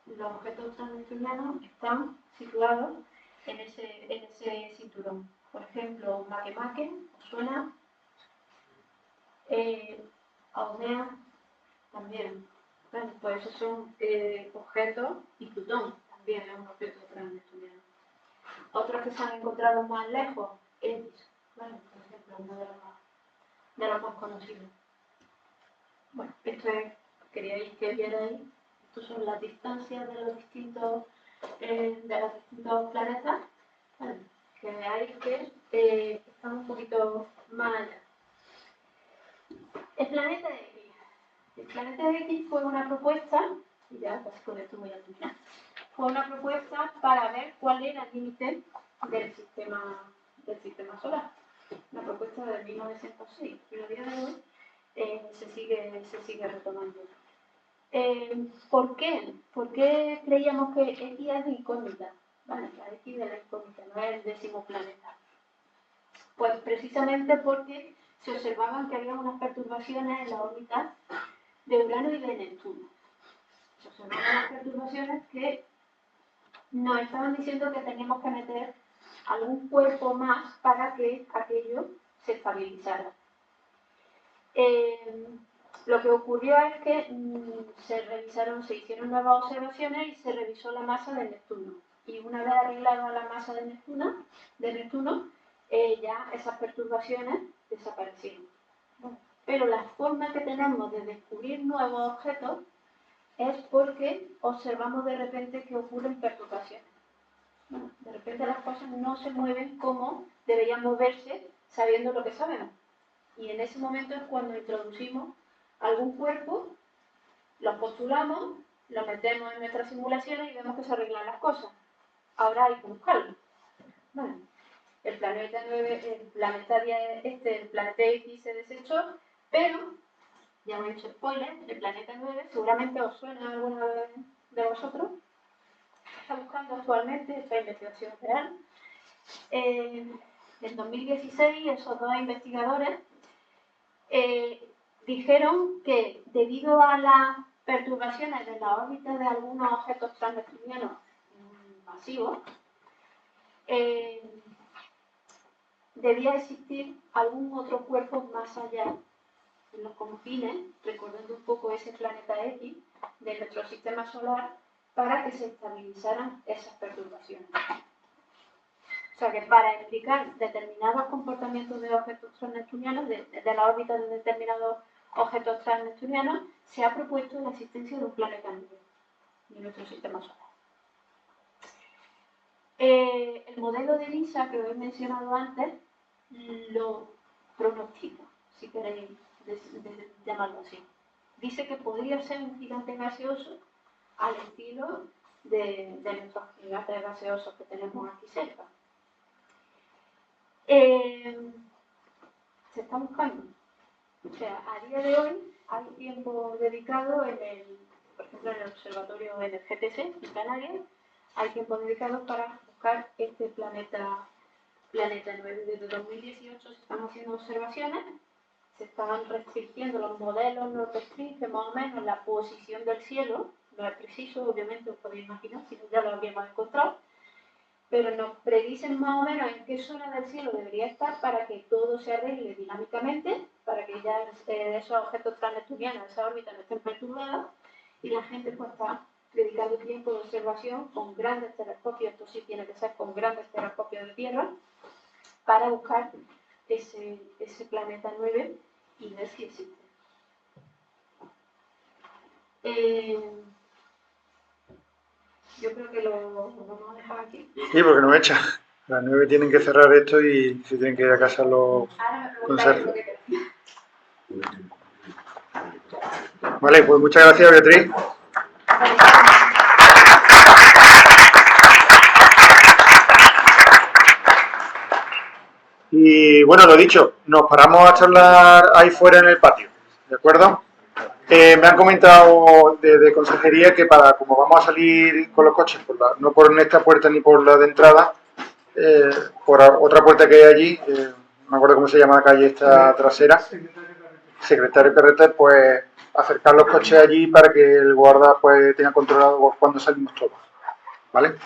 Los objetos transneptunianos están situados en ese cinturón. Por ejemplo, Makemake, ¿os suena? Haumea también. Bueno, pues esos son objetos, y Plutón también es un objeto transneptuniano. Otros que se han encontrado más lejos, Eris, bueno, por ejemplo, uno de los más conocidos. Bueno, esto es, queríais que vierais, estas son las distancias de los distintos planetas, bueno, que veáis que están un poquito más allá. El planeta X. El planeta X fue una propuesta, y ya casi con esto voy a terminar, fue una propuesta para ver cuál era el límite del sistema solar. Una propuesta de 1906, pero a día de hoy se sigue retomando. ¿Por qué? ¿Por qué creíamos que X es de incógnita? Vale, la X de la incógnita, no es el 10º planeta. Pues precisamente porque se observaban que había unas perturbaciones en la órbita de Urano y de Neptuno. Se observaban unas perturbaciones que nos estaban diciendo que teníamos que meter algún cuerpo más para que aquello se estabilizara. Lo que ocurrió es que se hicieron nuevas observaciones y se revisó la masa de Neptuno. Y una vez arreglada la masa de Neptuno, ya esas perturbaciones desaparecieron. Pero la forma que tenemos de descubrir nuevos objetos es porque observamos de repente que ocurren perturbaciones. De repente las cosas no se mueven como deberían moverse sabiendo lo que sabemos. Y en ese momento es cuando introducimos algún cuerpo, lo postulamos, lo metemos en nuestras simulaciones y vemos que se arreglan las cosas. Ahora hay que buscarlo. Bueno, el planeta 9, el planeta X se desechó, pero, ya me he hecho spoiler, el planeta 9 seguramente os suena a alguno de vosotros. Está buscando actualmente esta investigación real. En 2016 esos dos investigadores dijeron que debido a las perturbaciones de la órbita de algunos objetos transneptunianos masivos, debía existir algún otro cuerpo más allá, en los confines, recordando un poco ese planeta X de nuestro sistema solar, para que se estabilizaran esas perturbaciones. O sea que para explicar determinados comportamientos de objetos transneptunianos, de la órbita de determinados objetos transneptunianos, se ha propuesto la existencia de un planeta nuevo en nuestro sistema solar. El modelo de LISA que os he mencionado antes lo pronostica, si queréis llamarlo así. Dice que podría ser un gigante gaseoso al estilo de nuestros gigantes gaseosos que tenemos aquí cerca. Se está buscando. O sea, a día de hoy hay tiempo dedicado por ejemplo, en el Observatorio del GTC en Canarias, hay tiempo dedicado para buscar este planeta 9. Desde 2018 se están haciendo observaciones, se están restringiendo los modelos, nos restringen más o menos la posición del cielo, no es preciso, obviamente os podéis imaginar, si no ya lo habríamos encontrado, pero nos predicen más o menos en qué zona del cielo debería estar para que todo se arregle dinámicamente, para que ya esos objetos transneptunianos, esa órbita no estén perturbadas, y la gente pues está dedicando tiempo de observación con grandes telescopios, esto sí tiene que ser con grandes telescopios de tierra, para buscar ese planeta 9 y ver si existe. Yo creo que lo vamos a dejar aquí. Sí, porque no echa. A las 9 tienen que cerrar esto y se tienen que ir a casa los conserjes. Vale, pues muchas gracias, Beatriz. Y bueno, lo dicho, nos paramos a charlar ahí fuera en el patio, ¿de acuerdo? Me han comentado de consejería que como vamos a salir con los coches, no por esta puerta ni por la de entrada, por otra puerta que hay allí, no me acuerdo cómo se llama la calle esta trasera, Secretario Carreter, pues acercar los coches allí para que el guarda pues tenga controlado cuando salimos todos, ¿vale?